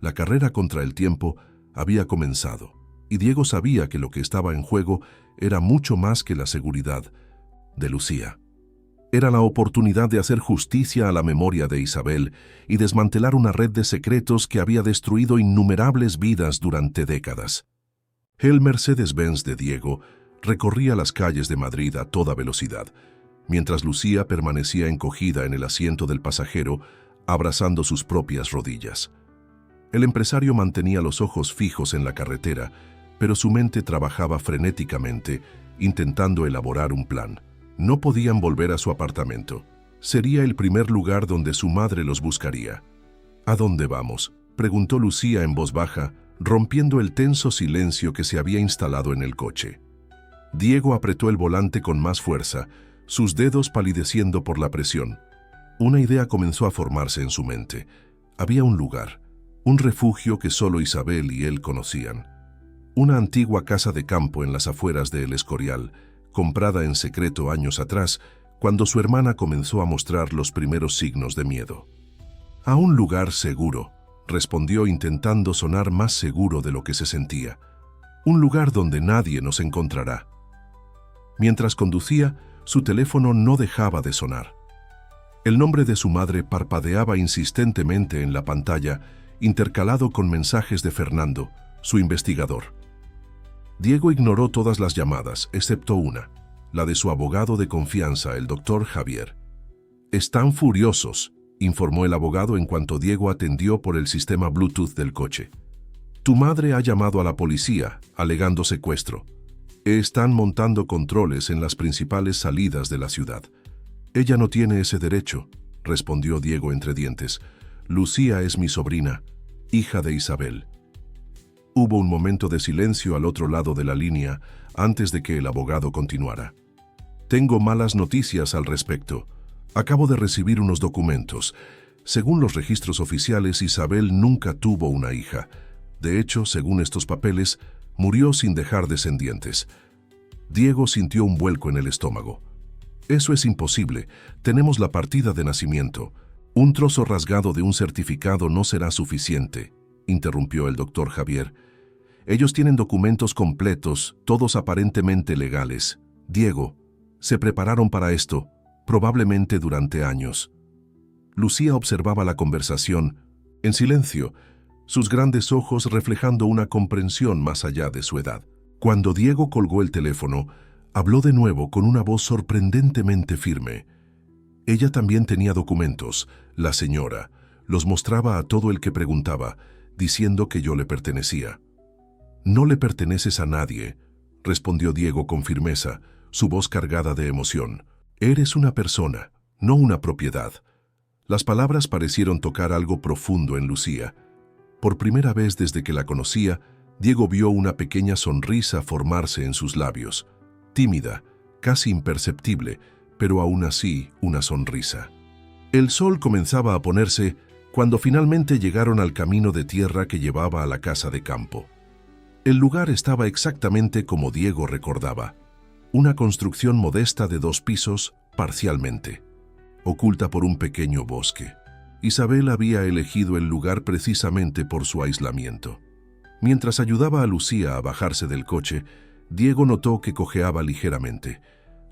La carrera contra el tiempo había comenzado, y Diego sabía que lo que estaba en juego era mucho más que la seguridad de Lucía. Era la oportunidad de hacer justicia a la memoria de Isabel y desmantelar una red de secretos que había destruido innumerables vidas durante décadas. El Mercedes-Benz de Diego recorría las calles de Madrid a toda velocidad, mientras Lucía permanecía encogida en el asiento del pasajero, abrazando sus propias rodillas. El empresario mantenía los ojos fijos en la carretera, pero su mente trabajaba frenéticamente, intentando elaborar un plan. No podían volver a su apartamento. Sería el primer lugar donde su madre los buscaría. «¿A dónde vamos?», preguntó Lucía en voz baja, rompiendo el tenso silencio que se había instalado en el coche. Diego apretó el volante con más fuerza, sus dedos palideciendo por la presión. Una idea comenzó a formarse en su mente. Había un lugar, un refugio que solo Isabel y él conocían. Una antigua casa de campo en las afueras de El Escorial, comprada en secreto años atrás, cuando su hermana comenzó a mostrar los primeros signos de miedo. «A un lugar seguro», respondió intentando sonar más seguro de lo que se sentía. «Un lugar donde nadie nos encontrará». Mientras conducía, su teléfono no dejaba de sonar. El nombre de su madre parpadeaba insistentemente en la pantalla, intercalado con mensajes de Fernando, su investigador. Diego ignoró todas las llamadas, excepto una, la de su abogado de confianza, el doctor Javier. «Están furiosos», informó el abogado en cuanto Diego atendió por el sistema Bluetooth del coche. «Tu madre ha llamado a la policía, alegando secuestro. Están montando controles en las principales salidas de la ciudad». «Ella no tiene ese derecho», respondió Diego entre dientes. «Lucía es mi sobrina, hija de Isabel». Hubo un momento de silencio al otro lado de la línea antes de que el abogado continuara. «Tengo malas noticias al respecto. Acabo de recibir unos documentos. Según los registros oficiales, Isabel nunca tuvo una hija. De hecho, según estos papeles, murió sin dejar descendientes». Diego sintió un vuelco en el estómago. «Eso es imposible. Tenemos la partida de nacimiento. Un trozo rasgado de un certificado no será suficiente», interrumpió el doctor Javier. «Ellos tienen documentos completos, todos aparentemente legales. Diego, se prepararon para esto, probablemente durante años». Lucía observaba la conversación, en silencio, sus grandes ojos reflejando una comprensión más allá de su edad. Cuando Diego colgó el teléfono, habló de nuevo con una voz sorprendentemente firme. Ella también tenía documentos, la señora. Los mostraba a todo el que preguntaba, diciendo que yo le pertenecía. «No le perteneces a nadie», respondió Diego con firmeza, su voz cargada de emoción. «Eres una persona, no una propiedad». Las palabras parecieron tocar algo profundo en Lucía. Por primera vez desde que la conocía, Diego vio una pequeña sonrisa formarse en sus labios, tímida, casi imperceptible, pero aún así una sonrisa. El sol comenzaba a ponerse cuando finalmente llegaron al camino de tierra que llevaba a la casa de campo. El lugar estaba exactamente como Diego recordaba, una construcción modesta de 2 pisos, parcialmente, oculta por un pequeño bosque. Isabel había elegido el lugar precisamente por su aislamiento. Mientras ayudaba a Lucía a bajarse del coche, Diego notó que cojeaba ligeramente.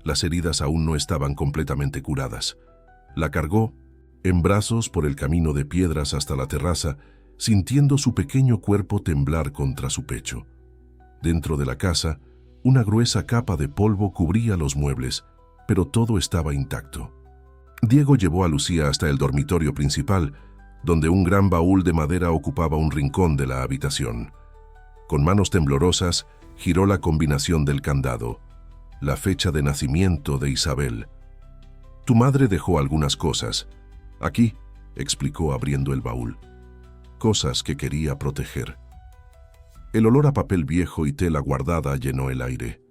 Las heridas aún no estaban completamente curadas. La cargó en brazos por el camino de piedras hasta la terraza, sintiendo su pequeño cuerpo temblar contra su pecho. Dentro de la casa, una gruesa capa de polvo cubría los muebles, pero todo estaba intacto. Diego llevó a Lucía hasta el dormitorio principal, donde un gran baúl de madera ocupaba un rincón de la habitación. Con manos temblorosas, giró la combinación del candado, la fecha de nacimiento de Isabel. «Tu madre dejó algunas cosas. Aquí», explicó abriendo el baúl. «Cosas que quería proteger». El olor a papel viejo y tela guardada llenó el aire.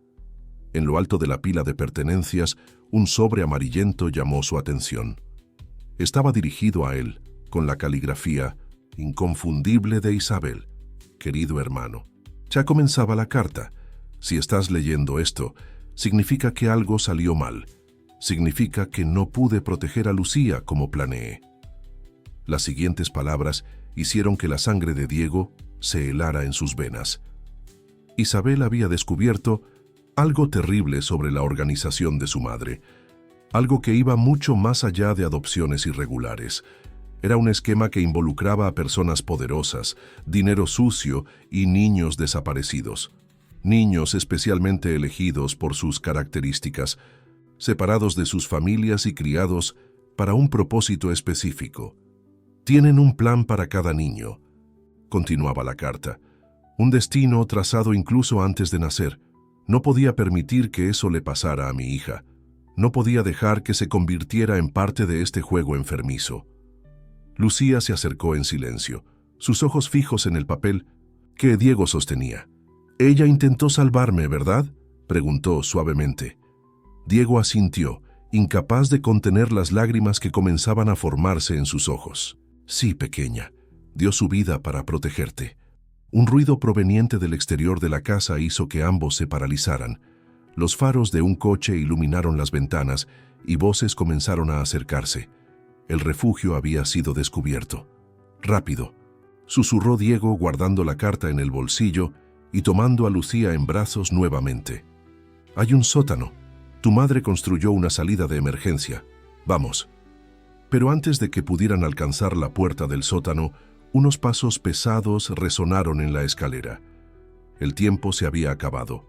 En lo alto de la pila de pertenencias, un sobre amarillento llamó su atención. Estaba dirigido a él, con la caligrafía inconfundible de Isabel. «Querido hermano». Ya comenzaba la carta. «Si estás leyendo esto, significa que algo salió mal. Significa que no pude proteger a Lucía como planeé». Las siguientes palabras hicieron que la sangre de Diego se helara en sus venas. Isabel había descubierto algo terrible sobre la organización de su madre, algo que iba mucho más allá de adopciones irregulares. Era un esquema que involucraba a personas poderosas, dinero sucio y niños desaparecidos. Niños especialmente elegidos por sus características, separados de sus familias y criados para un propósito específico. «Tienen un plan para cada niño», continuaba la carta. «Un destino trazado incluso antes de nacer. No podía permitir que eso le pasara a mi hija. No podía dejar que se convirtiera en parte de este juego enfermizo». Lucía se acercó en silencio, sus ojos fijos en el papel que Diego sostenía. «Ella intentó salvarme, ¿verdad?», preguntó suavemente. Diego asintió, incapaz de contener las lágrimas que comenzaban a formarse en sus ojos. «Sí, pequeña, dio su vida para protegerte». Un ruido proveniente del exterior de la casa hizo que ambos se paralizaran. Los faros de un coche iluminaron las ventanas y voces comenzaron a acercarse. El refugio había sido descubierto. «Rápido», susurró Diego guardando la carta en el bolsillo y tomando a Lucía en brazos nuevamente. «Hay un sótano. Tu madre construyó una salida de emergencia. Vamos». Pero antes de que pudieran alcanzar la puerta del sótano, unos pasos pesados resonaron en la escalera. El tiempo se había acabado.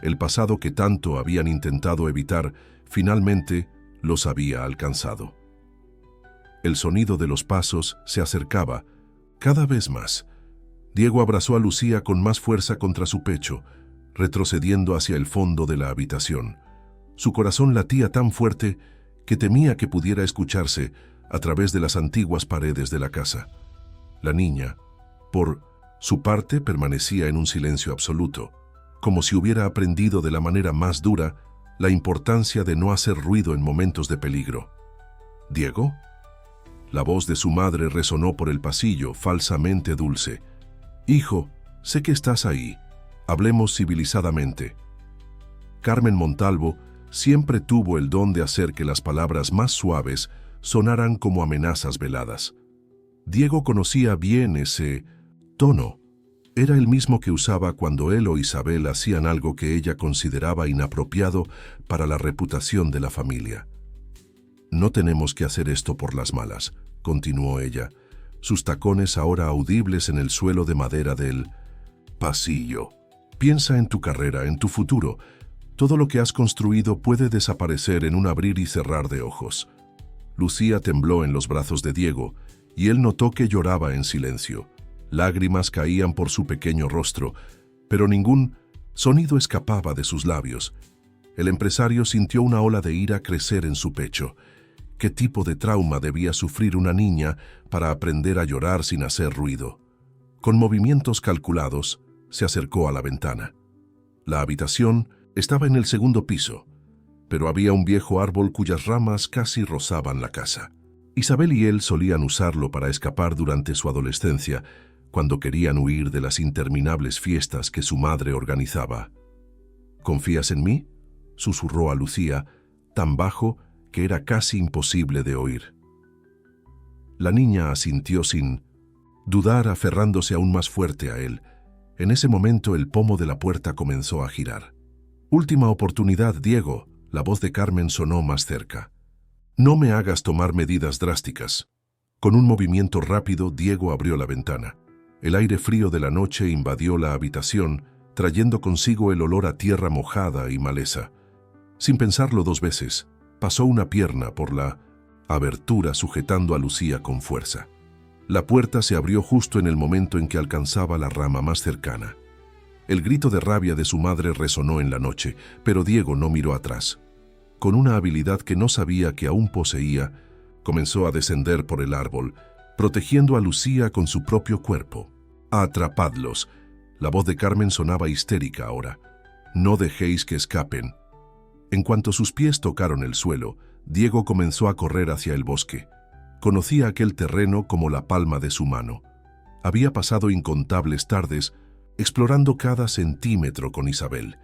El pasado que tanto habían intentado evitar, finalmente los había alcanzado. El sonido de los pasos se acercaba, cada vez más. Diego abrazó a Lucía con más fuerza contra su pecho, retrocediendo hacia el fondo de la habitación. Su corazón latía tan fuerte que temía que pudiera escucharse a través de las antiguas paredes de la casa. La niña, por su parte, permanecía en un silencio absoluto, como si hubiera aprendido de la manera más dura la importancia de no hacer ruido en momentos de peligro. «¿Diego?». La voz de su madre resonó por el pasillo, falsamente dulce. «Hijo, sé que estás ahí. Hablemos civilizadamente». Carmen Montalvo siempre tuvo el don de hacer que las palabras más suaves sonaran como amenazas veladas. Diego conocía bien ese tono. Era el mismo que usaba cuando él o Isabel hacían algo que ella consideraba inapropiado para la reputación de la familia. «No tenemos que hacer esto por las malas», continuó ella, sus tacones ahora audibles en el suelo de madera del pasillo. «Piensa en tu carrera, en tu futuro. Todo lo que has construido puede desaparecer en un abrir y cerrar de ojos». Lucía tembló en los brazos de Diego, y él notó que lloraba en silencio. Lágrimas caían por su pequeño rostro, pero ningún sonido escapaba de sus labios. El empresario sintió una ola de ira crecer en su pecho. ¿Qué tipo de trauma debía sufrir una niña para aprender a llorar sin hacer ruido? Con movimientos calculados, se acercó a la ventana. La habitación estaba en el segundo piso, pero había un viejo árbol cuyas ramas casi rozaban la casa. Isabel y él solían usarlo para escapar durante su adolescencia, cuando querían huir de las interminables fiestas que su madre organizaba. ¿Confías en mí?, susurró a Lucía, tan bajo que era casi imposible de oír. La niña asintió sin dudar, aferrándose aún más fuerte a él. En ese momento el pomo de la puerta comenzó a girar. «Última oportunidad, Diego», la voz de Carmen sonó más cerca. «No me hagas tomar medidas drásticas». Con un movimiento rápido, Diego abrió la ventana. El aire frío de la noche invadió la habitación, trayendo consigo el olor a tierra mojada y maleza. Sin pensarlo dos veces, pasó una pierna por la abertura sujetando a Lucía con fuerza. La puerta se abrió justo en el momento en que alcanzaba la rama más cercana. El grito de rabia de su madre resonó en la noche, pero Diego no miró atrás. Con una habilidad que no sabía que aún poseía, comenzó a descender por el árbol, protegiendo a Lucía con su propio cuerpo. «Atrapadlos». La voz de Carmen sonaba histérica ahora. «No dejéis que escapen». En cuanto sus pies tocaron el suelo, Diego comenzó a correr hacia el bosque. Conocía aquel terreno como la palma de su mano. Había pasado incontables tardes explorando cada centímetro con Isabel.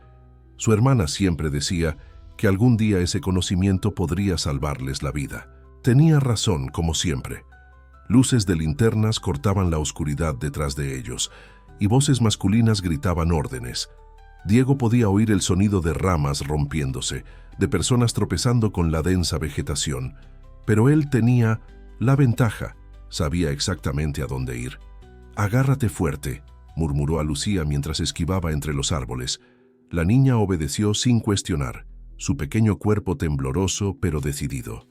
Su hermana siempre decía que algún día ese conocimiento podría salvarles la vida. Tenía razón, como siempre. Luces de linternas cortaban la oscuridad detrás de ellos, y voces masculinas gritaban órdenes. Diego podía oír el sonido de ramas rompiéndose, de personas tropezando con la densa vegetación, pero él tenía la ventaja, sabía exactamente a dónde ir. «Agárrate fuerte», murmuró a Lucía mientras esquivaba entre los árboles. La niña obedeció sin cuestionar, su pequeño cuerpo tembloroso pero decidido.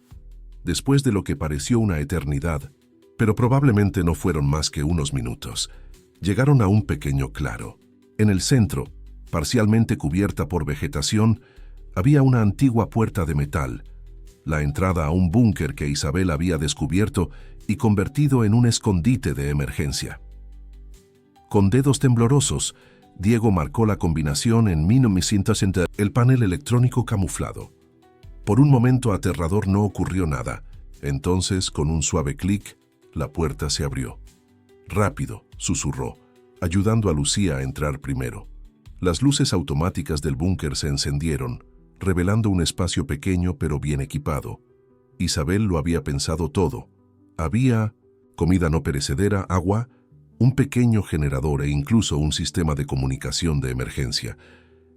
Después de lo que pareció una eternidad, pero probablemente no fueron más que unos minutos, llegaron a un pequeño claro. En el centro, parcialmente cubierta por vegetación, había una antigua puerta de metal, la entrada a un búnker que Isabel había descubierto y convertido en un escondite de emergencia. Con dedos temblorosos, Diego marcó la combinación en 1960, el panel electrónico camuflado. Por un momento aterrador no ocurrió nada. Entonces, con un suave clic, la puerta se abrió. «Rápido», susurró, ayudando a Lucía a entrar primero. Las luces automáticas del búnker se encendieron, revelando un espacio pequeño pero bien equipado. Isabel lo había pensado todo. Había comida no perecedera, agua, un pequeño generador e incluso un sistema de comunicación de emergencia.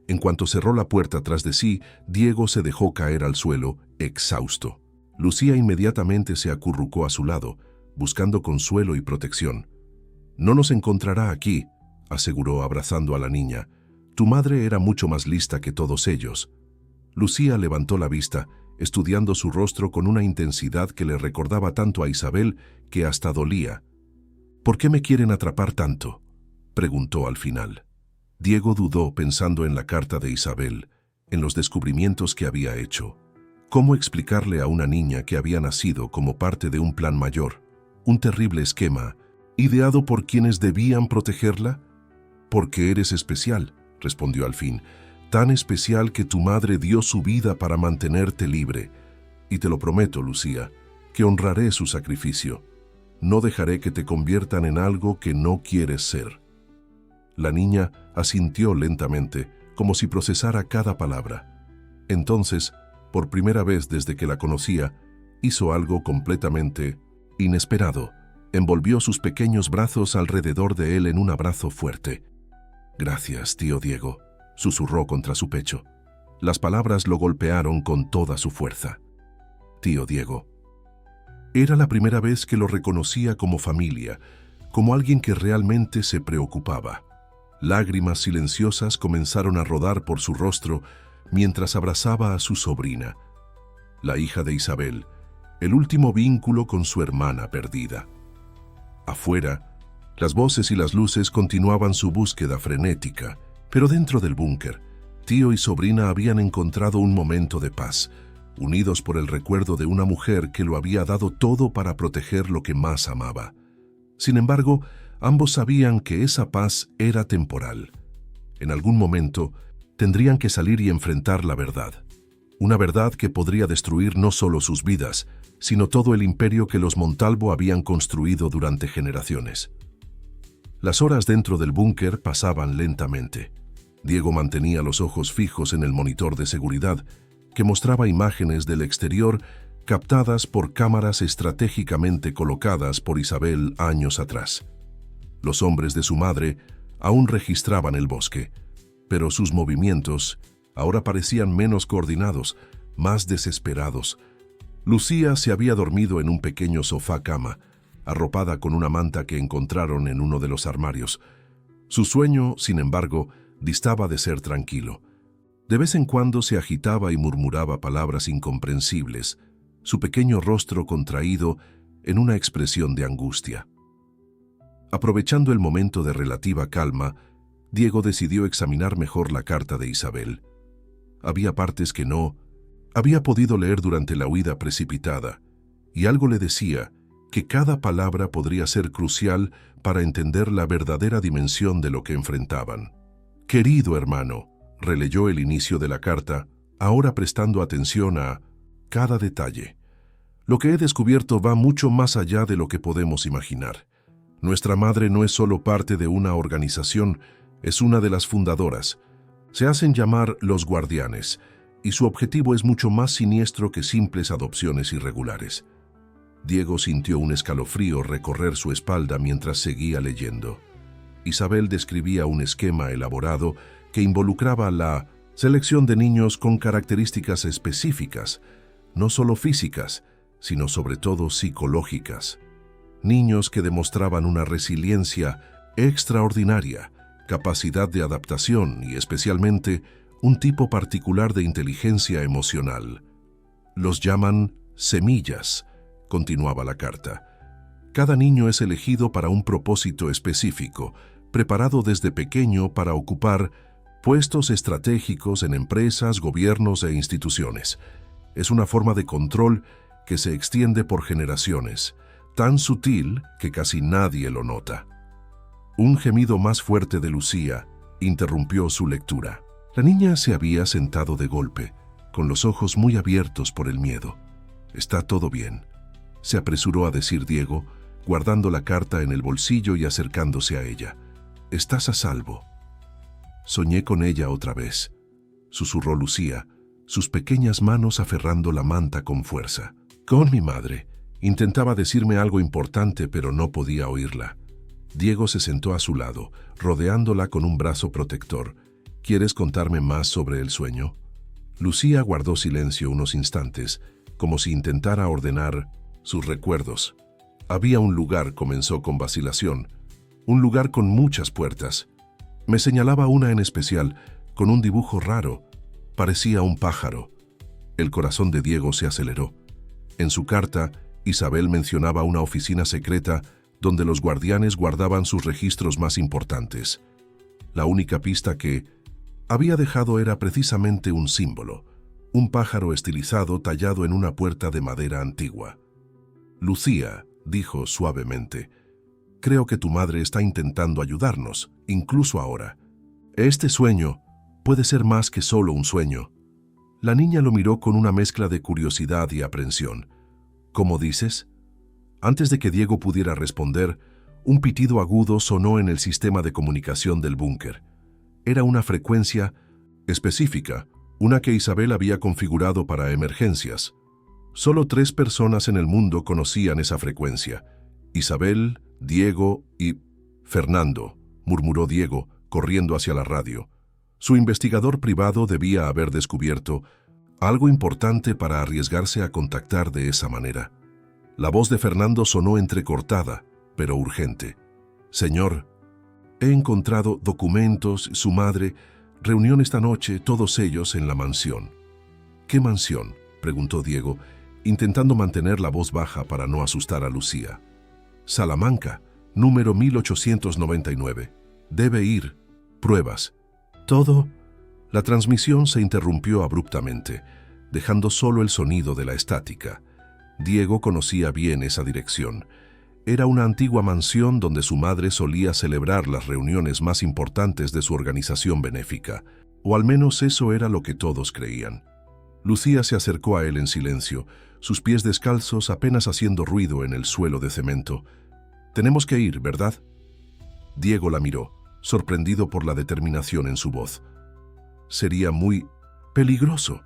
En cuanto cerró la puerta tras de sí, Diego se dejó caer al suelo, exhausto. Lucía inmediatamente se acurrucó a su lado, buscando consuelo y protección. «No nos encontrará aquí», aseguró abrazando a la niña. «Tu madre era mucho más lista que todos ellos». Lucía levantó la vista, estudiando su rostro con una intensidad que le recordaba tanto a Isabel que hasta dolía. «¿Por qué me quieren atrapar tanto?», preguntó al final. Diego dudó pensando en la carta de Isabel, en los descubrimientos que había hecho. ¿Cómo explicarle a una niña que había nacido como parte de un plan mayor, un terrible esquema, ideado por quienes debían protegerla? «Porque eres especial», respondió al fin, «tan especial que tu madre dio su vida para mantenerte libre. Y te lo prometo, Lucía, que honraré su sacrificio. No dejaré que te conviertan en algo que no quieres ser». La niña asintió lentamente, como si procesara cada palabra. Entonces, por primera vez desde que la conocía, hizo algo completamente inesperado. Envolvió sus pequeños brazos alrededor de él en un abrazo fuerte. «Gracias, tío Diego», susurró contra su pecho. Las palabras lo golpearon con toda su fuerza. Tío Diego. Era la primera vez que lo reconocía como familia, como alguien que realmente se preocupaba. Lágrimas silenciosas comenzaron a rodar por su rostro mientras abrazaba a su sobrina, la hija de Isabel, el último vínculo con su hermana perdida. Afuera, las voces y las luces continuaban su búsqueda frenética, pero dentro del búnker, tío y sobrina habían encontrado un momento de paz, unidos por el recuerdo de una mujer que lo había dado todo para proteger lo que más amaba. Sin embargo, ambos sabían que esa paz era temporal. En algún momento, tendrían que salir y enfrentar la verdad. Una verdad que podría destruir no solo sus vidas, sino todo el imperio que los Montalvo habían construido durante generaciones. Las horas dentro del búnker pasaban lentamente. Diego mantenía los ojos fijos en el monitor de seguridad, que mostraba imágenes del exterior captadas por cámaras estratégicamente colocadas por Isabel años atrás. Los hombres de su madre aún registraban el bosque, pero sus movimientos ahora parecían menos coordinados, más desesperados. Lucía se había dormido en un pequeño sofá-cama, arropada con una manta que encontraron en uno de los armarios. Su sueño, sin embargo, distaba de ser tranquilo. De vez en cuando se agitaba y murmuraba palabras incomprensibles, su pequeño rostro contraído en una expresión de angustia. Aprovechando el momento de relativa calma, Diego decidió examinar mejor la carta de Isabel. Había partes que no había podido leer durante la huida precipitada, y algo le decía que cada palabra podría ser crucial para entender la verdadera dimensión de lo que enfrentaban. «Querido hermano», releyó el inicio de la carta, ahora prestando atención a cada detalle. «Lo que he descubierto va mucho más allá de lo que podemos imaginar. Nuestra madre no es solo parte de una organización, es una de las fundadoras. Se hacen llamar los guardianes, y su objetivo es mucho más siniestro que simples adopciones irregulares». Diego sintió un escalofrío recorrer su espalda mientras seguía leyendo. Isabel describía un esquema elaborado que involucraba la selección de niños con características específicas, no solo físicas, sino sobre todo psicológicas. Niños que demostraban una resiliencia extraordinaria, capacidad de adaptación y especialmente un tipo particular de inteligencia emocional. Los llaman semillas, continuaba la carta. Cada niño es elegido para un propósito específico, preparado desde pequeño para ocupar puestos estratégicos en empresas, gobiernos e instituciones. Es una forma de control que se extiende por generaciones, tan sutil que casi nadie lo nota. Un gemido más fuerte de Lucía interrumpió su lectura. La niña se había sentado de golpe, con los ojos muy abiertos por el miedo. «Está todo bien», se apresuró a decir Diego, guardando la carta en el bolsillo y acercándose a ella. «Estás a salvo». «Soñé con ella otra vez», susurró Lucía, sus pequeñas manos aferrando la manta con fuerza. «Con mi madre». Intentaba decirme algo importante, pero no podía oírla. Diego se sentó a su lado, rodeándola con un brazo protector. «¿Quieres contarme más sobre el sueño?» Lucía guardó silencio unos instantes, como si intentara ordenar sus recuerdos. «Había un lugar», comenzó con vacilación, «un lugar con muchas puertas. Me señalaba una en especial, con un dibujo raro. Parecía un pájaro». El corazón de Diego se aceleró. En su carta, Isabel mencionaba una oficina secreta donde los guardianes guardaban sus registros más importantes. La única pista que había dejado era precisamente un símbolo, un pájaro estilizado tallado en una puerta de madera antigua. «Lucía», dijo suavemente, «creo que tu madre está intentando ayudarnos, incluso ahora. Este sueño puede ser más que solo un sueño». La niña lo miró con una mezcla de curiosidad y aprensión. «¿Cómo dices?» Antes de que Diego pudiera responder, un pitido agudo sonó en el sistema de comunicación del búnker. Era una frecuencia específica, una que Isabel había configurado para emergencias. Solo 3 personas en el mundo conocían esa frecuencia: Isabel, Diego y Fernando, murmuró Diego, corriendo hacia la radio. Su investigador privado debía haber descubierto algo importante para arriesgarse a contactar de esa manera. La voz de Fernando sonó entrecortada, pero urgente. «Señor, he encontrado documentos, su madre, reunión esta noche, todos ellos en la mansión». «¿Qué mansión?», preguntó Diego, intentando mantener la voz baja para no asustar a Lucía. «Salamanca, número 1899. Debe ir. Pruebas». «Todo». La transmisión se interrumpió abruptamente, dejando solo el sonido de la estática. Diego conocía bien esa dirección. Era una antigua mansión donde su madre solía celebrar las reuniones más importantes de su organización benéfica, o al menos eso era lo que todos creían. Lucía se acercó a él en silencio, sus pies descalzos apenas haciendo ruido en el suelo de cemento. «Tenemos que ir, ¿verdad?». Diego la miró, sorprendido por la determinación en su voz. «Sería muy peligroso».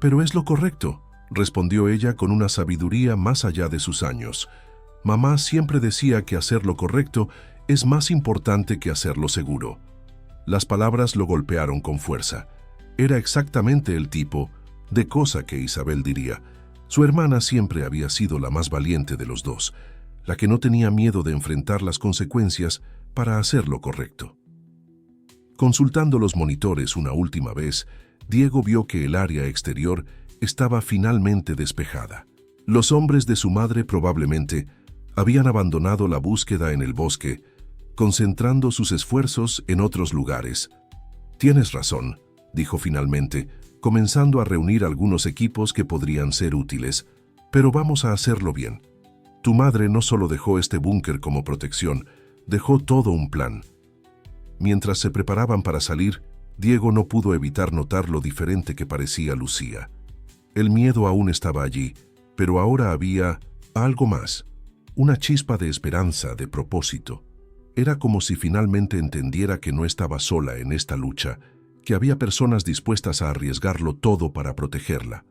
«Pero es lo correcto», respondió ella con una sabiduría más allá de sus años. «Mamá siempre decía que hacer lo correcto es más importante que hacerlo seguro». Las palabras lo golpearon con fuerza. Era exactamente el tipo de cosa que Isabel diría. Su hermana siempre había sido la más valiente de los dos, la que no tenía miedo de enfrentar las consecuencias para hacer lo correcto. Consultando los monitores una última vez, Diego vio que el área exterior estaba finalmente despejada. Los hombres de su madre probablemente habían abandonado la búsqueda en el bosque, concentrando sus esfuerzos en otros lugares. «Tienes razón», dijo finalmente, comenzando a reunir algunos equipos que podrían ser útiles. «Pero vamos a hacerlo bien. Tu madre no solo dejó este búnker como protección, dejó todo un plan». Mientras se preparaban para salir, Diego no pudo evitar notar lo diferente que parecía Lucía. El miedo aún estaba allí, pero ahora había algo más, una chispa de esperanza, de propósito. Era como si finalmente entendiera que no estaba sola en esta lucha, que había personas dispuestas a arriesgarlo todo para protegerla.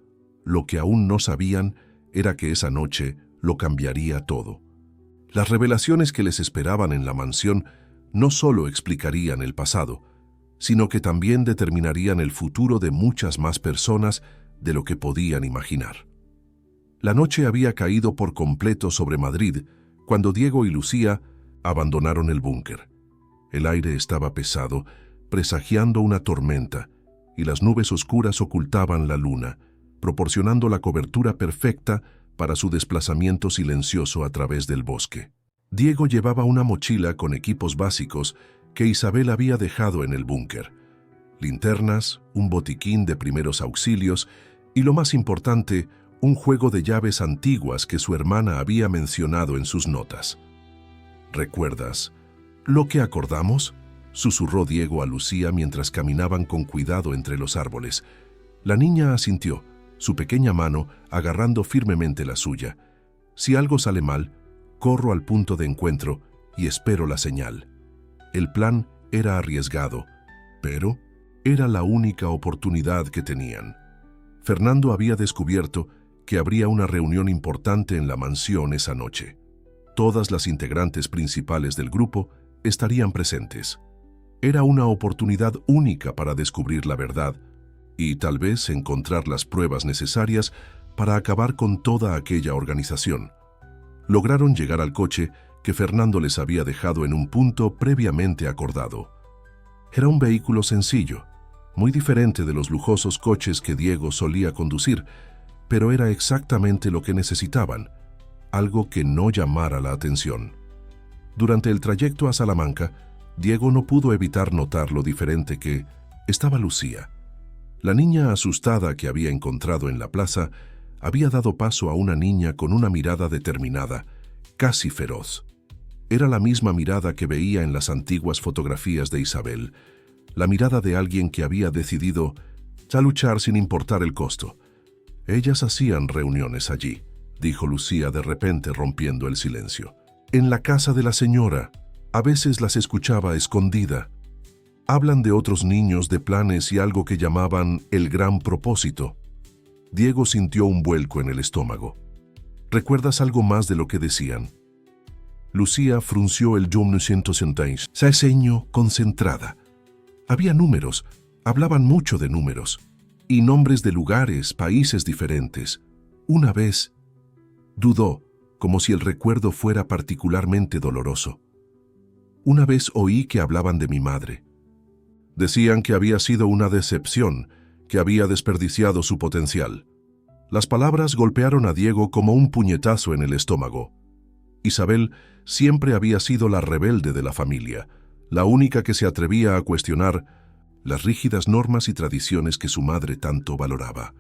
Lo que aún no sabían era que esa noche lo cambiaría todo. Las revelaciones que les esperaban en la mansión no solo explicarían el pasado, sino que también determinarían el futuro de muchas más personas de lo que podían imaginar. La noche había caído por completo sobre Madrid cuando Diego y Lucía abandonaron el búnker. El aire estaba pesado, presagiando una tormenta, y las nubes oscuras ocultaban la luna, proporcionando la cobertura perfecta para su desplazamiento silencioso a través del bosque. Diego llevaba una mochila con equipos básicos que Isabel había dejado en el búnker: linternas, un botiquín de primeros auxilios y, lo más importante, un juego de llaves antiguas que su hermana había mencionado en sus notas. «¿Recuerdas lo que acordamos?», susurró Diego a Lucía mientras caminaban con cuidado entre los árboles. La niña asintió, su pequeña mano agarrando firmemente la suya. «Si algo sale mal, corro al punto de encuentro y espero la señal». El plan era arriesgado, pero era la única oportunidad que tenían. Fernando había descubierto que habría una reunión importante en la mansión esa noche. Todas las integrantes principales del grupo estarían presentes. Era una oportunidad única para descubrir la verdad y tal vez encontrar las pruebas necesarias para acabar con toda aquella organización. Lograron llegar al coche que Fernando les había dejado en un punto previamente acordado. Era un vehículo sencillo, muy diferente de los lujosos coches que Diego solía conducir, pero era exactamente lo que necesitaban, algo que no llamara la atención. Durante el trayecto a Salamanca, Diego no pudo evitar notar lo diferente que estaba Lucía. La niña asustada que había encontrado en la plaza había dado paso a una niña con una mirada determinada, casi feroz. Era la misma mirada que veía en las antiguas fotografías de Isabel, la mirada de alguien que había decidido a luchar sin importar el costo. «Ellas hacían reuniones allí», dijo Lucía de repente rompiendo el silencio. «En la casa de la señora. A veces las escuchaba escondida. Hablan de otros niños, de planes y algo que llamaban el gran propósito». Diego sintió un vuelco en el estómago. «¿Recuerdas algo más de lo que decían?». Lucía frunció el yo me siento sentáis, se ceñó concentrada. Había números, hablaban mucho de números, y nombres de lugares, países diferentes. Una vez dudó, como si el recuerdo fuera particularmente doloroso. «Una vez oí que hablaban de mi madre. Decían que había sido una decepción, que había desperdiciado su potencial». Las palabras golpearon a Diego como un puñetazo en el estómago. Isabel siempre había sido la rebelde de la familia, la única que se atrevía a cuestionar las rígidas normas y tradiciones que su madre tanto valoraba.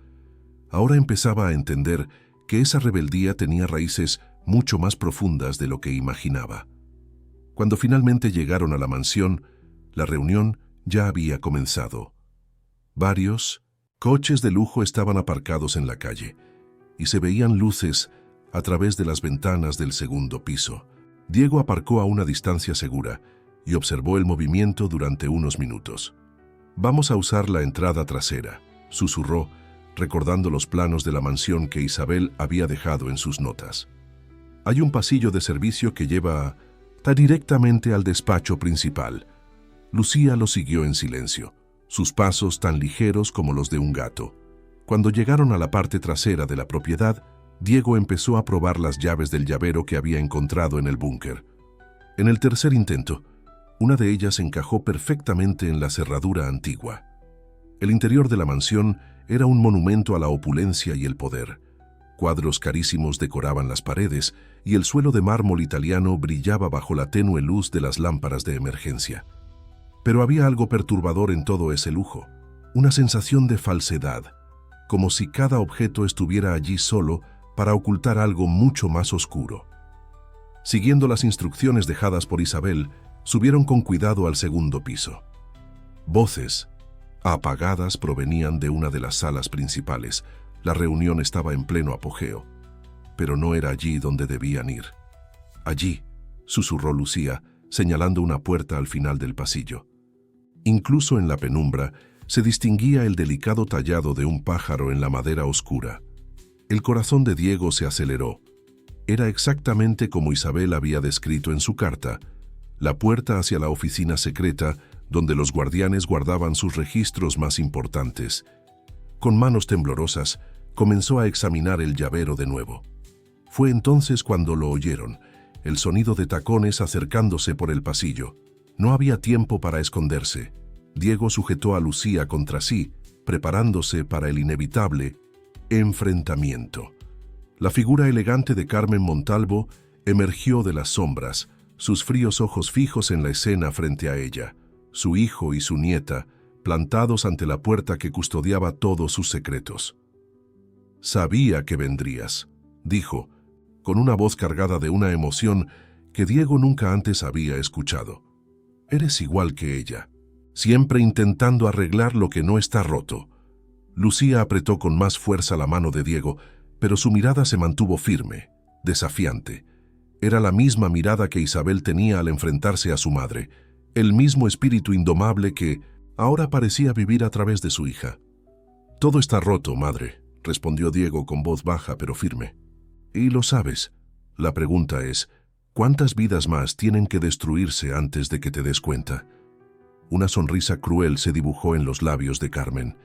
Ahora empezaba a entender que esa rebeldía tenía raíces mucho más profundas de lo que imaginaba. Cuando finalmente llegaron a la mansión, la reunión ya había comenzado. Varios coches de lujo estaban aparcados en la calle y se veían luces a través de las ventanas del segundo piso. Diego aparcó a una distancia segura y observó el movimiento durante unos minutos. «Vamos a usar la entrada trasera», susurró, recordando los planos de la mansión que Isabel había dejado en sus notas. «Hay un pasillo de servicio que lleva directamente al despacho principal». Lucía lo siguió en silencio, sus pasos tan ligeros como los de un gato. Cuando llegaron a la parte trasera de la propiedad, Diego empezó a probar las llaves del llavero que había encontrado en el búnker. En el tercer intento, una de ellas encajó perfectamente en la cerradura antigua. El interior de la mansión era un monumento a la opulencia y el poder. Cuadros carísimos decoraban las paredes y el suelo de mármol italiano brillaba bajo la tenue luz de las lámparas de emergencia. Pero había algo perturbador en todo ese lujo, una sensación de falsedad, como si cada objeto estuviera allí solo para ocultar algo mucho más oscuro. Siguiendo las instrucciones dejadas por Isabel, subieron con cuidado al segundo piso. Voces apagadas provenían de una de las salas principales. La reunión estaba en pleno apogeo, pero no era allí donde debían ir. «Allí», susurró Lucía, señalando una puerta al final del pasillo. Incluso en la penumbra se distinguía el delicado tallado de un pájaro en la madera oscura. El corazón de Diego se aceleró. Era exactamente como Isabel había descrito en su carta, la puerta hacia la oficina secreta donde los guardianes guardaban sus registros más importantes. Con manos temblorosas, comenzó a examinar el llavero de nuevo. Fue entonces cuando lo oyeron, el sonido de tacones acercándose por el pasillo. No había tiempo para esconderse. Diego sujetó a Lucía contra sí, preparándose para el inevitable enfrentamiento. La figura elegante de Carmen Montalvo emergió de las sombras, sus fríos ojos fijos en la escena frente a ella, su hijo y su nieta, plantados ante la puerta que custodiaba todos sus secretos. «Sabía que vendrías», dijo, con una voz cargada de una emoción que Diego nunca antes había escuchado. «Eres igual que ella, siempre intentando arreglar lo que no está roto». Lucía apretó con más fuerza la mano de Diego, pero su mirada se mantuvo firme, desafiante. Era la misma mirada que Isabel tenía al enfrentarse a su madre, el mismo espíritu indomable que ahora parecía vivir a través de su hija. «Todo está roto, madre», respondió Diego con voz baja pero firme. «Y lo sabes. La pregunta es, ¿cuántas vidas más tienen que destruirse antes de que te des cuenta?» Una sonrisa cruel se dibujó en los labios de Carmen.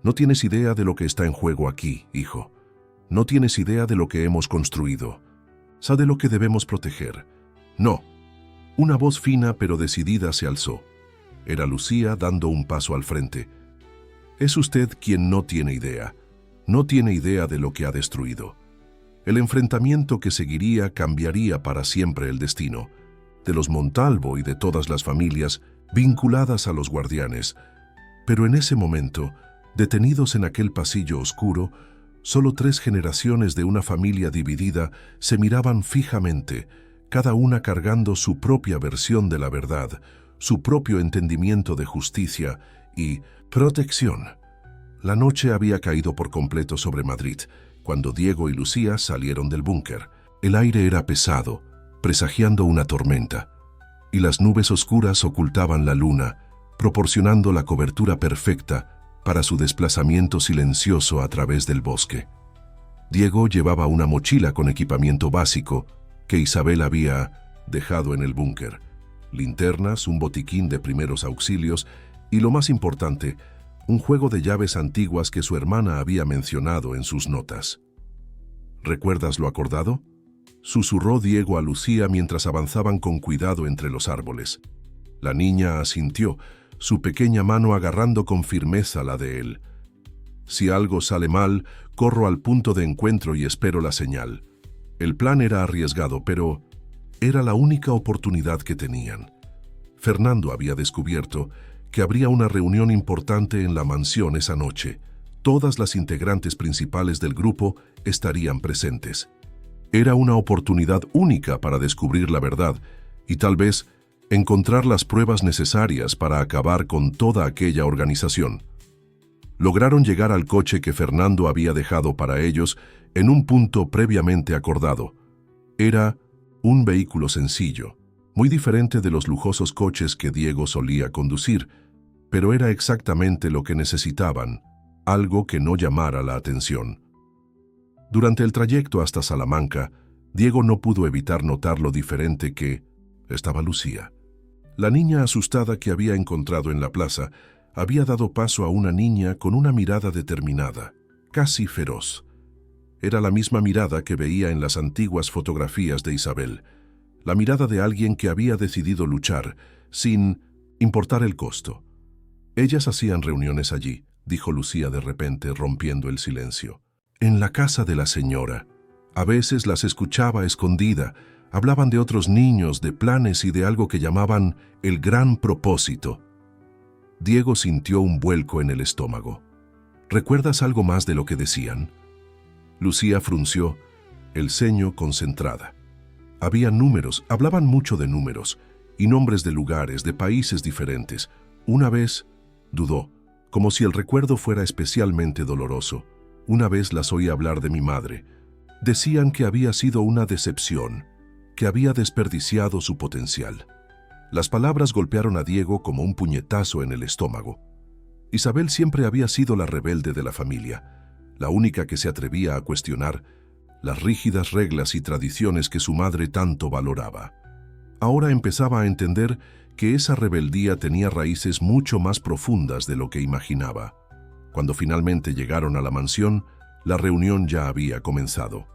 «No tienes idea de lo que está en juego aquí, hijo. No tienes idea de lo que hemos construido. ¿Sabe lo que debemos proteger?» «No». Una voz fina pero decidida se alzó. Era Lucía dando un paso al frente. «Es usted quien no tiene idea. No tiene idea de lo que ha destruido. El enfrentamiento que seguiría cambiaría para siempre el destino de los Montalvo y de todas las familias vinculadas a los guardianes. Pero en ese momento, detenidos en aquel pasillo oscuro, solo 3 generaciones de una familia dividida se miraban fijamente, cada una cargando su propia versión de la verdad, su propio entendimiento de justicia y protección. La noche había caído por completo sobre Madrid, cuando Diego y Lucía salieron del búnker. El aire era pesado, presagiando una tormenta, y las nubes oscuras ocultaban la luna, proporcionando la cobertura perfecta para su desplazamiento silencioso a través del bosque. Diego llevaba una mochila con equipamiento básico que Isabel había dejado en el búnker: linternas, un botiquín de primeros auxilios y, lo más importante, un juego de llaves antiguas que su hermana había mencionado en sus notas. «¿Recuerdas lo acordado?», susurró Diego a Lucía mientras avanzaban con cuidado entre los árboles. La niña asintió, su pequeña mano agarrando con firmeza la de él. «Si algo sale mal, corro al punto de encuentro y espero la señal». El plan era arriesgado, pero era la única oportunidad que tenían. Fernando había descubierto que habría una reunión importante en la mansión esa noche. Todas las integrantes principales del grupo estarían presentes. Era una oportunidad única para descubrir la verdad y tal vez encontrar las pruebas necesarias para acabar con toda aquella organización. Lograron llegar al coche que Fernando había dejado para ellos en un punto previamente acordado. Era un vehículo sencillo, muy diferente de los lujosos coches que Diego solía conducir, pero era exactamente lo que necesitaban, algo que no llamara la atención. Durante el trayecto hasta Salamanca, Diego no pudo evitar notar lo diferente que estaba Lucía. La niña asustada que había encontrado en la plaza había dado paso a una niña con una mirada determinada, casi feroz. Era la misma mirada que veía en las antiguas fotografías de Isabel, la mirada de alguien que había decidido luchar, sin importar el costo. Ellas hacían reuniones allí, dijo Lucía de repente, rompiendo el silencio. En la casa de la señora. A veces las escuchaba escondida. Hablaban de otros niños, de planes y de algo que llamaban el gran propósito. Diego sintió un vuelco en el estómago. ¿Recuerdas algo más de lo que decían? Lucía frunció el ceño concentrada. Había números, hablaban mucho de números, y nombres de lugares, de países diferentes. Una vez dudó, como si el recuerdo fuera especialmente doloroso. Una vez las oí hablar de mi madre. Decían que había sido una decepción, que había desperdiciado su potencial. Las palabras golpearon a Diego como un puñetazo en el estómago. Isabel siempre había sido la rebelde de la familia, la única que se atrevía a cuestionar las rígidas reglas y tradiciones que su madre tanto valoraba. Ahora empezaba a entender que esa rebeldía tenía raíces mucho más profundas de lo que imaginaba. Cuando finalmente llegaron a la mansión, la reunión ya había comenzado.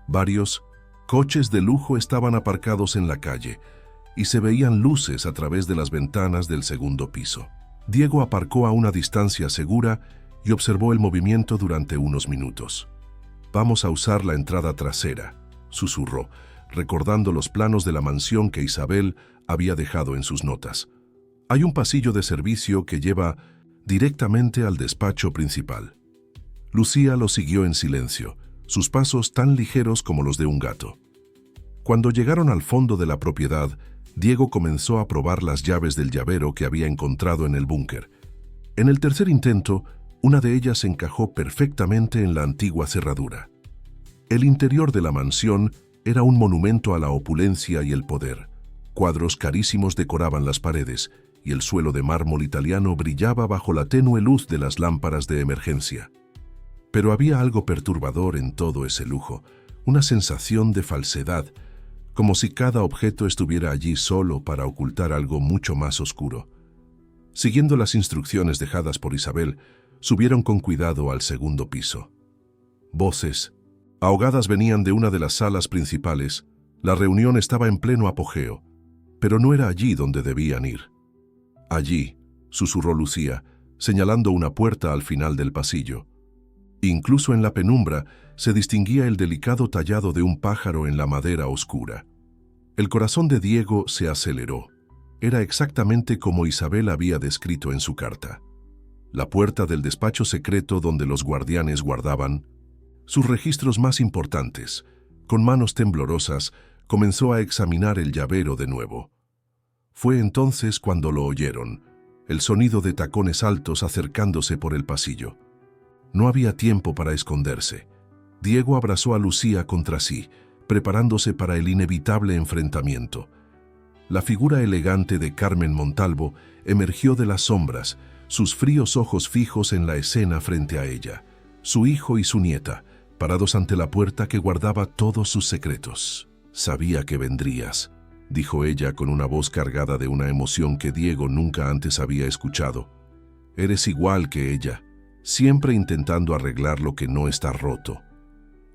Varios coches de lujo estaban aparcados en la calle y se veían luces a través de las ventanas del segundo piso. Diego aparcó a una distancia segura y observó el movimiento durante unos minutos. «Vamos a usar la entrada trasera», susurró, recordando los planos de la mansión que Isabel había dejado en sus notas. «Hay un pasillo de servicio que lleva directamente al despacho principal». Lucía lo siguió en silencio, sus pasos tan ligeros como los de un gato. Cuando llegaron al fondo de la propiedad, Diego comenzó a probar las llaves del llavero que había encontrado en el búnker. En el tercer intento, una de ellas encajó perfectamente en la antigua cerradura. El interior de la mansión era un monumento a la opulencia y el poder. Cuadros carísimos decoraban las paredes, y el suelo de mármol italiano brillaba bajo la tenue luz de las lámparas de emergencia. Pero había algo perturbador en todo ese lujo, una sensación de falsedad, como si cada objeto estuviera allí solo para ocultar algo mucho más oscuro. Siguiendo las instrucciones dejadas por Isabel, subieron con cuidado al segundo piso. Voces ahogadas venían de una de las salas principales. La reunión estaba en pleno apogeo, pero no era allí donde debían ir. «Allí», susurró Lucía, señalando una puerta al final del pasillo. Incluso en la penumbra se distinguía el delicado tallado de un pájaro en la madera oscura. El corazón de Diego se aceleró. Era exactamente como Isabel había descrito en su carta. La puerta del despacho secreto donde los guardianes guardaban sus registros más importantes. Con manos temblorosas, comenzó a examinar el llavero de nuevo. Fue entonces cuando lo oyeron, el sonido de tacones altos acercándose por el pasillo. No había tiempo para esconderse. Diego abrazó a Lucía contra sí, preparándose para el inevitable enfrentamiento. La figura elegante de Carmen Montalvo emergió de las sombras, sus fríos ojos fijos en la escena frente a ella, su hijo y su nieta, parados ante la puerta que guardaba todos sus secretos. «Sabía que vendrías», dijo ella con una voz cargada de una emoción que Diego nunca antes había escuchado. «Eres igual que ella, siempre intentando arreglar lo que no está roto».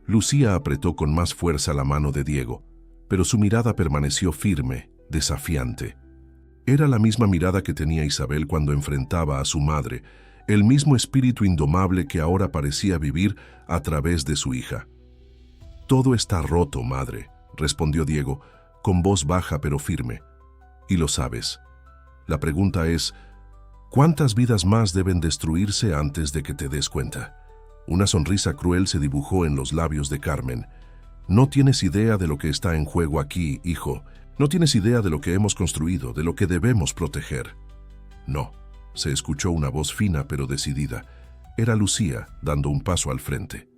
Lucía apretó con más fuerza la mano de Diego, pero su mirada permaneció firme, desafiante. Era la misma mirada que tenía Isabel cuando enfrentaba a su madre, el mismo espíritu indomable que ahora parecía vivir a través de su hija. «Todo está roto, madre», respondió Diego, con voz baja pero firme. «Y lo sabes. La pregunta es, ¿cuántas vidas más deben destruirse antes de que te des cuenta?» Una sonrisa cruel se dibujó en los labios de Carmen. «No tienes idea de lo que está en juego aquí, hijo. No tienes idea de lo que hemos construido, de lo que debemos proteger». «No», se escuchó una voz fina pero decidida. Era Lucía, dando un paso al frente.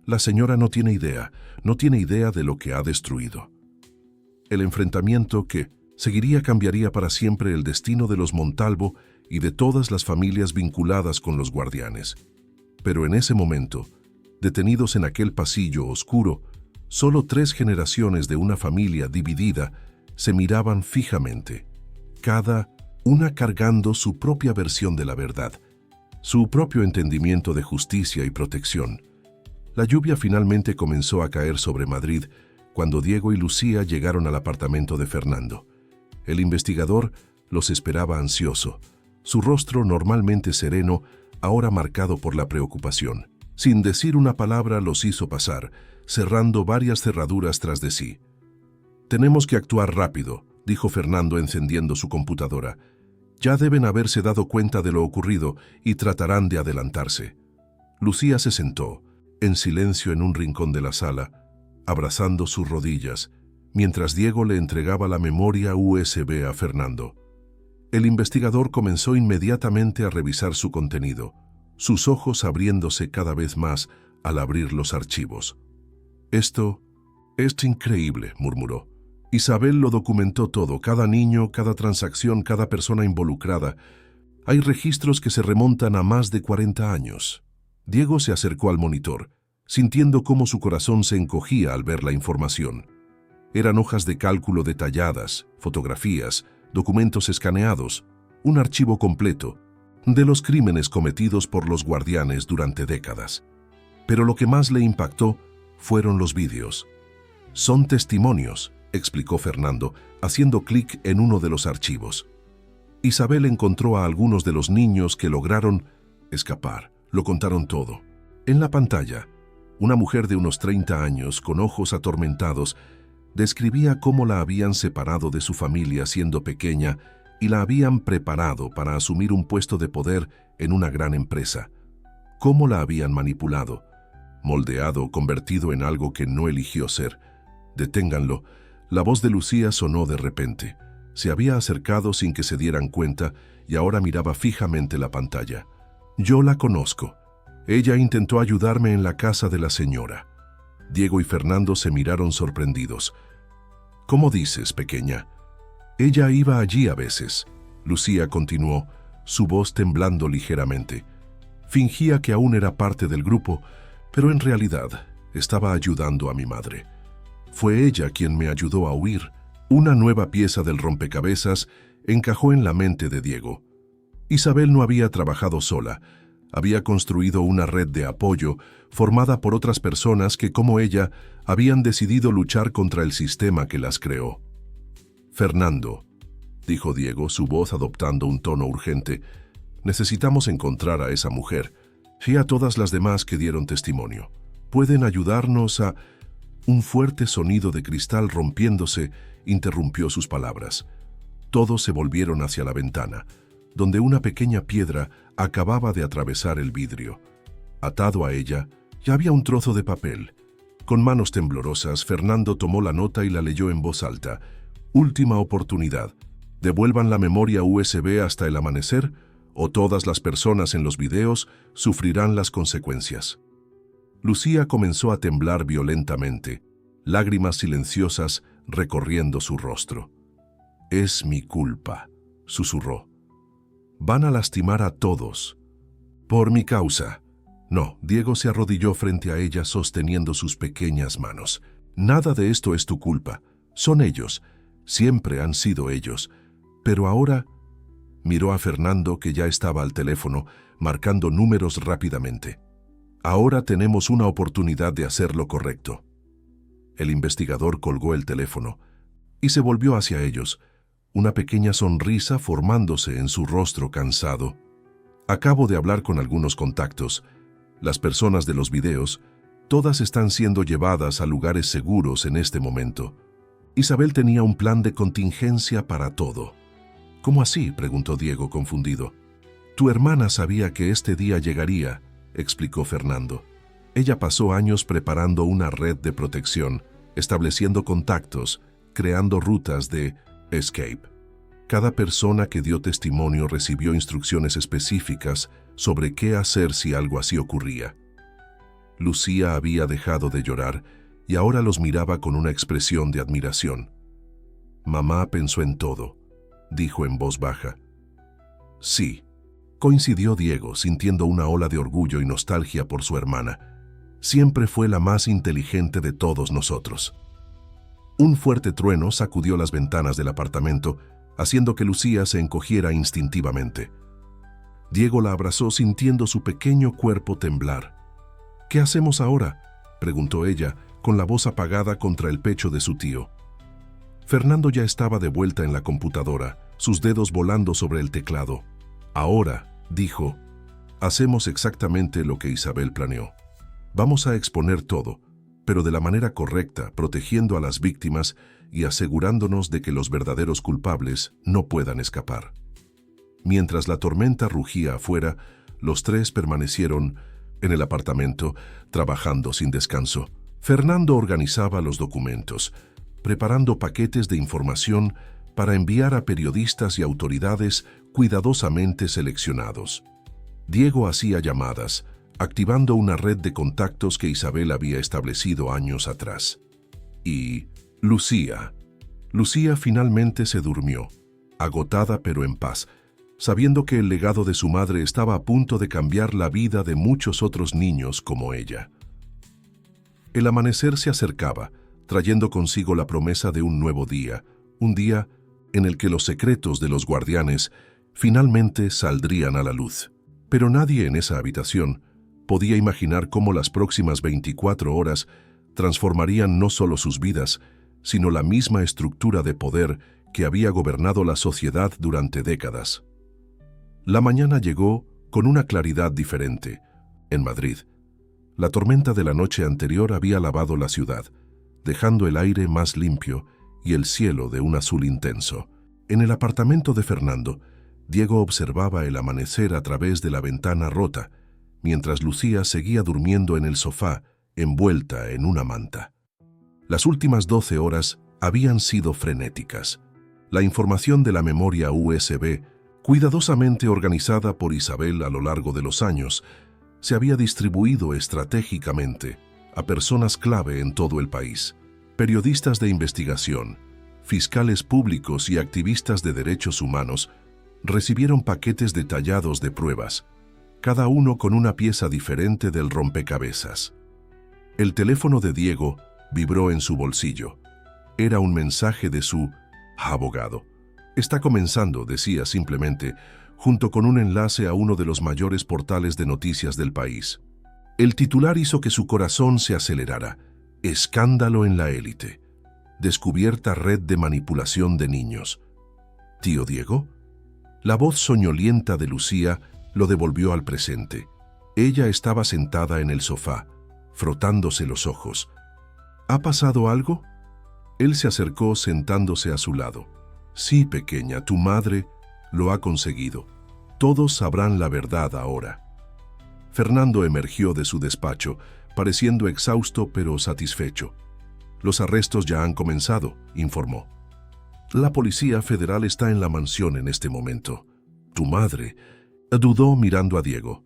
«La señora no tiene idea de lo que ha destruido». El enfrentamiento que Cambiaría para siempre el destino de los Montalvo y de todas las familias vinculadas con los guardianes. Pero en ese momento, detenidos en aquel pasillo oscuro, solo 3 generaciones de una familia dividida se miraban fijamente, cada una cargando su propia versión de la verdad, su propio entendimiento de justicia y protección. La lluvia finalmente comenzó a caer sobre Madrid cuando Diego y Lucía llegaron al apartamento de Fernando. El investigador los esperaba ansioso, su rostro normalmente sereno, ahora marcado por la preocupación. Sin decir una palabra los hizo pasar, cerrando varias cerraduras tras de sí. «Tenemos que actuar rápido», dijo Fernando encendiendo su computadora. «Ya deben haberse dado cuenta de lo ocurrido y tratarán de adelantarse». Lucía se sentó, en silencio en un rincón de la sala, abrazando sus rodillas, mientras Diego le entregaba la memoria USB a Fernando. El investigador comenzó inmediatamente a revisar su contenido, sus ojos abriéndose cada vez más al abrir los archivos. «Esto es increíble», murmuró. «Isabel lo documentó todo, cada niño, cada transacción, cada persona involucrada. Hay registros que se remontan a más de 40 años». Diego se acercó al monitor, sintiendo cómo su corazón se encogía al ver la información. Eran hojas de cálculo detalladas, fotografías, documentos escaneados, un archivo completo de los crímenes cometidos por los guardianes durante décadas. Pero lo que más le impactó fueron los vídeos. «Son testimonios», explicó Fernando, haciendo clic en uno de los archivos. Isabel encontró a algunos de los niños que lograron escapar. Lo contaron todo. En la pantalla, una mujer de unos 30 años, con ojos atormentados, describía cómo la habían separado de su familia siendo pequeña y la habían preparado para asumir un puesto de poder en una gran empresa. Cómo la habían manipulado, moldeado, convertido en algo que no eligió ser. «Deténganlo». La voz de Lucía sonó de repente. Se había acercado sin que se dieran cuenta y ahora miraba fijamente la pantalla. «Yo la conozco. Ella intentó ayudarme en la casa de la señora». Diego y Fernando se miraron sorprendidos. «¿Cómo dices, pequeña?» «Ella iba allí a veces», Lucía continuó, su voz temblando ligeramente. «Fingía que aún era parte del grupo, pero en realidad estaba ayudando a mi madre. Fue ella quien me ayudó a huir». Una nueva pieza del rompecabezas encajó en la mente de Diego. Isabel no había trabajado sola. Había construido una red de apoyo formada por otras personas que, como ella, habían decidido luchar contra el sistema que las creó. «Fernando», dijo Diego, su voz adoptando un tono urgente, «necesitamos encontrar a esa mujer y a todas las demás que dieron testimonio. Pueden ayudarnos a...» Un fuerte sonido de cristal rompiéndose interrumpió sus palabras. Todos se volvieron hacia la ventana, donde una pequeña piedra acababa de atravesar el vidrio. Atado a ella, ya había un trozo de papel. Con manos temblorosas, Fernando tomó la nota y la leyó en voz alta. «Última oportunidad. Devuelvan la memoria USB hasta el amanecer, o todas las personas en los videos sufrirán las consecuencias». Lucía comenzó a temblar violentamente, lágrimas silenciosas recorriendo su rostro. «Es mi culpa», susurró. «Van a lastimar a todos. Por mi causa». «No», Diego se arrodilló frente a ella sosteniendo sus pequeñas manos. «Nada de esto es tu culpa. Son ellos. Siempre han sido ellos. Pero ahora...» Miró a Fernando, que ya estaba al teléfono, marcando números rápidamente. «Ahora tenemos una oportunidad de hacer lo correcto». El investigador colgó el teléfono y se volvió hacia ellos, una pequeña sonrisa formándose en su rostro cansado. «Acabo de hablar con algunos contactos. Las personas de los videos, todas están siendo llevadas a lugares seguros en este momento. Isabel tenía un plan de contingencia para todo». «¿Cómo así?», preguntó Diego confundido. «Tu hermana sabía que este día llegaría», explicó Fernando. «Ella pasó años preparando una red de protección, estableciendo contactos, creando rutas de escape. Cada persona que dio testimonio recibió instrucciones específicas sobre qué hacer si algo así ocurría». Lucía había dejado de llorar y ahora los miraba con una expresión de admiración. Mamá pensó en todo, dijo en voz baja. Sí, coincidió Diego, sintiendo una ola de orgullo y nostalgia por su hermana. Siempre fue la más inteligente de todos nosotros. Un fuerte trueno sacudió las ventanas del apartamento, haciendo que Lucía se encogiera instintivamente. Diego la abrazó sintiendo su pequeño cuerpo temblar. «¿Qué hacemos ahora?», preguntó ella, con la voz apagada contra el pecho de su tío. Fernando ya estaba de vuelta en la computadora, sus dedos volando sobre el teclado. «Ahora», dijo, «hacemos exactamente lo que Isabel planeó. Vamos a exponer todo, pero de la manera correcta, protegiendo a las víctimas y asegurándonos de que los verdaderos culpables no puedan escapar». Mientras la tormenta rugía afuera, los tres permanecieron en el apartamento, trabajando sin descanso. Fernando organizaba los documentos, preparando paquetes de información para enviar a periodistas y autoridades cuidadosamente seleccionados. Diego hacía llamadas, activando una red de contactos que Isabel había establecido años atrás. Y Lucía finalmente se durmió, agotada pero en paz, sabiendo que el legado de su madre estaba a punto de cambiar la vida de muchos otros niños como ella. El amanecer se acercaba, trayendo consigo la promesa de un nuevo día, un día en el que los secretos de los guardianes finalmente saldrían a la luz. Pero nadie en esa habitación podía imaginar cómo las próximas 24 horas transformarían no solo sus vidas, sino la misma estructura de poder que había gobernado la sociedad durante décadas. La mañana llegó con una claridad diferente. En Madrid, la tormenta de la noche anterior había lavado la ciudad, dejando el aire más limpio y el cielo de un azul intenso. En el apartamento de Fernando, Diego observaba el amanecer a través de la ventana rota, mientras Lucía seguía durmiendo en el sofá, envuelta en una manta. Las últimas 12 horas habían sido frenéticas. La información de la memoria USB, cuidadosamente organizada por Isabel a lo largo de los años, se había distribuido estratégicamente a personas clave en todo el país: periodistas de investigación, fiscales públicos y activistas de derechos humanos recibieron paquetes detallados de pruebas, cada uno con una pieza diferente del rompecabezas. El teléfono de Diego vibró en su bolsillo. Era un mensaje de su abogado. «Está comenzando», decía simplemente, junto con un enlace a uno de los mayores portales de noticias del país. El titular hizo que su corazón se acelerara. «Escándalo en la élite. Descubierta red de manipulación de niños». «¿Tío Diego?». La voz soñolienta de Lucía lo devolvió al presente. Ella estaba sentada en el sofá, frotándose los ojos. «¿Ha pasado algo?». Él se acercó sentándose a su lado. «Sí, pequeña, tu madre lo ha conseguido. Todos sabrán la verdad ahora». Fernando emergió de su despacho, pareciendo exhausto pero satisfecho. «Los arrestos ya han comenzado», informó. «La Policía Federal está en la mansión en este momento». «Tu madre», dudó mirando a Diego.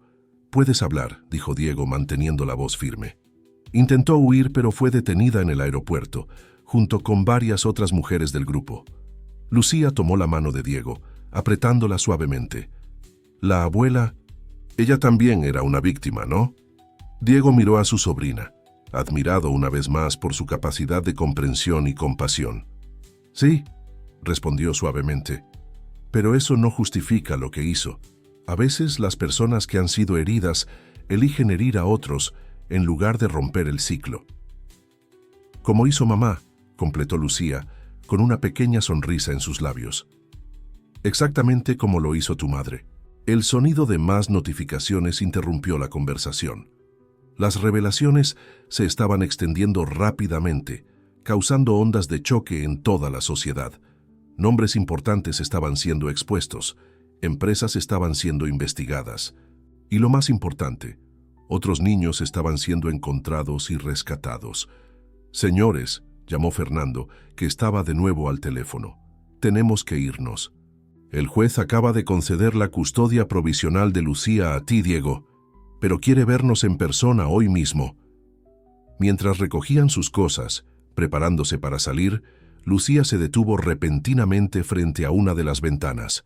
«Puedes hablar», dijo Diego manteniendo la voz firme. Intentó huir pero fue detenida en el aeropuerto, junto con varias otras mujeres del grupo. Lucía tomó la mano de Diego, apretándola suavemente. «La abuela, ella también era una víctima, ¿no?». Diego miró a su sobrina, admirado una vez más por su capacidad de comprensión y compasión. «Sí», respondió suavemente, «pero eso no justifica lo que hizo. A veces las personas que han sido heridas eligen herir a otros en lugar de romper el ciclo». «Como hizo mamá», completó Lucía, con una pequeña sonrisa en sus labios. «Exactamente como lo hizo tu madre». El sonido de más notificaciones interrumpió la conversación. Las revelaciones se estaban extendiendo rápidamente, causando ondas de choque en toda la sociedad. Nombres importantes estaban siendo expuestos, empresas estaban siendo investigadas. Y lo más importante, otros niños estaban siendo encontrados y rescatados. «Señores», llamó Fernando, que estaba de nuevo al teléfono, «tenemos que irnos. El juez acaba de conceder la custodia provisional de Lucía a ti, Diego, pero quiere vernos en persona hoy mismo». Mientras recogían sus cosas, preparándose para salir, Lucía se detuvo repentinamente frente a una de las ventanas.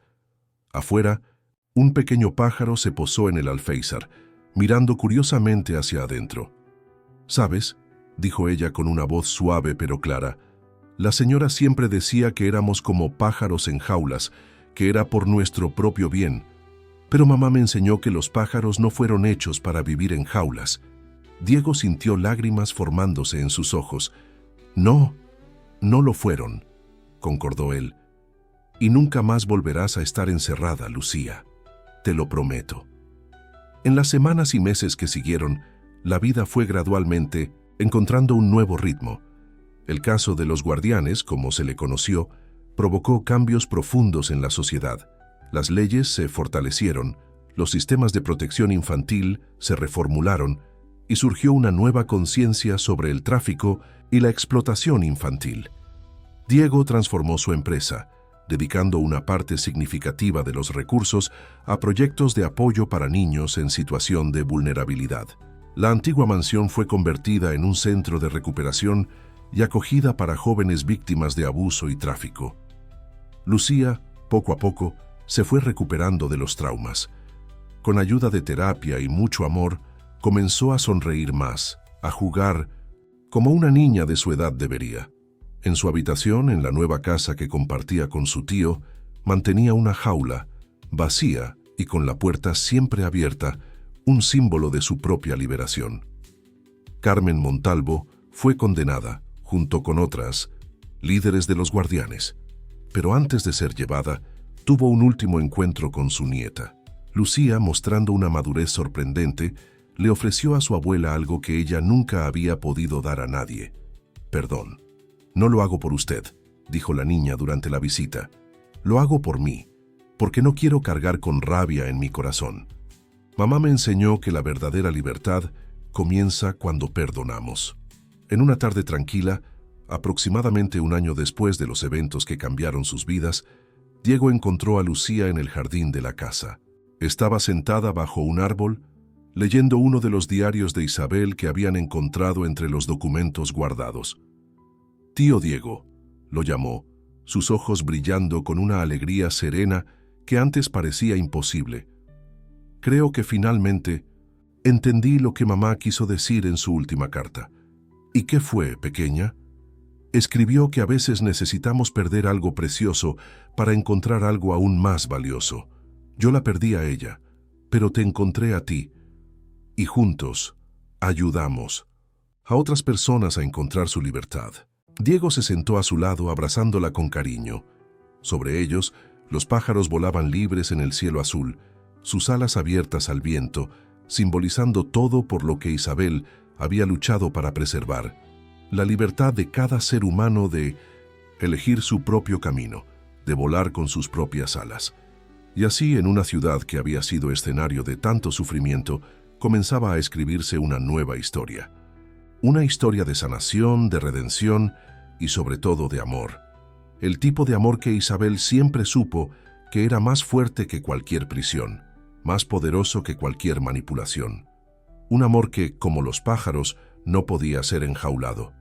Afuera, un pequeño pájaro se posó en el alféizar, mirando curiosamente hacia adentro. «¿Sabes?», dijo ella con una voz suave pero clara, «la señora siempre decía que éramos como pájaros en jaulas, que era por nuestro propio bien. Pero mamá me enseñó que los pájaros no fueron hechos para vivir en jaulas». Diego sintió lágrimas formándose en sus ojos. «No, no lo fueron», concordó él. «Y nunca más volverás a estar encerrada, Lucía. Te lo prometo». En las semanas y meses que siguieron, la vida fue gradualmente encontrando un nuevo ritmo. El caso de los guardianes, como se le conoció, provocó cambios profundos en la sociedad. Las leyes se fortalecieron, los sistemas de protección infantil se reformularon y surgió una nueva conciencia sobre el tráfico y la explotación infantil. Diego transformó su empresa, dedicando una parte significativa de los recursos a proyectos de apoyo para niños en situación de vulnerabilidad. La antigua mansión fue convertida en un centro de recuperación y acogida para jóvenes víctimas de abuso y tráfico. Lucía, poco a poco, se fue recuperando de los traumas. Con ayuda de terapia y mucho amor, comenzó a sonreír más, a jugar como una niña de su edad debería. En su habitación, en la nueva casa que compartía con su tío, mantenía una jaula, vacía y con la puerta siempre abierta, un símbolo de su propia liberación. Carmen Montalvo fue condenada, junto con otras, líderes de los guardianes, pero antes de ser llevada, tuvo un último encuentro con su nieta. Lucía, mostrando una madurez sorprendente, le ofreció a su abuela algo que ella nunca había podido dar a nadie: perdón. «No lo hago por usted», dijo la niña durante la visita. «Lo hago por mí, porque no quiero cargar con rabia en mi corazón. Mamá me enseñó que la verdadera libertad comienza cuando perdonamos». En una tarde tranquila, aproximadamente un año después de los eventos que cambiaron sus vidas, Diego encontró a Lucía en el jardín de la casa. Estaba sentada bajo un árbol, leyendo uno de los diarios de Isabel que habían encontrado entre los documentos guardados. «Tío Diego», lo llamó, sus ojos brillando con una alegría serena que antes parecía imposible. «Creo que finalmente entendí lo que mamá quiso decir en su última carta». «¿Y qué fue, pequeña?» «Escribió que a veces necesitamos perder algo precioso para encontrar algo aún más valioso. Yo la perdí a ella, pero te encontré a ti. Y juntos ayudamos a otras personas a encontrar su libertad». Diego se sentó a su lado abrazándola con cariño. Sobre ellos, los pájaros volaban libres en el cielo azul, sus alas abiertas al viento, simbolizando todo por lo que Isabel había luchado para preservar: la libertad de cada ser humano de elegir su propio camino, de volar con sus propias alas. Y así, en una ciudad que había sido escenario de tanto sufrimiento, comenzaba a escribirse una nueva historia. Una historia de sanación, de redención y sobre todo de amor. El tipo de amor que Isabel siempre supo que era más fuerte que cualquier prisión, más poderoso que cualquier manipulación. Un amor que, como los pájaros, no podía ser enjaulado.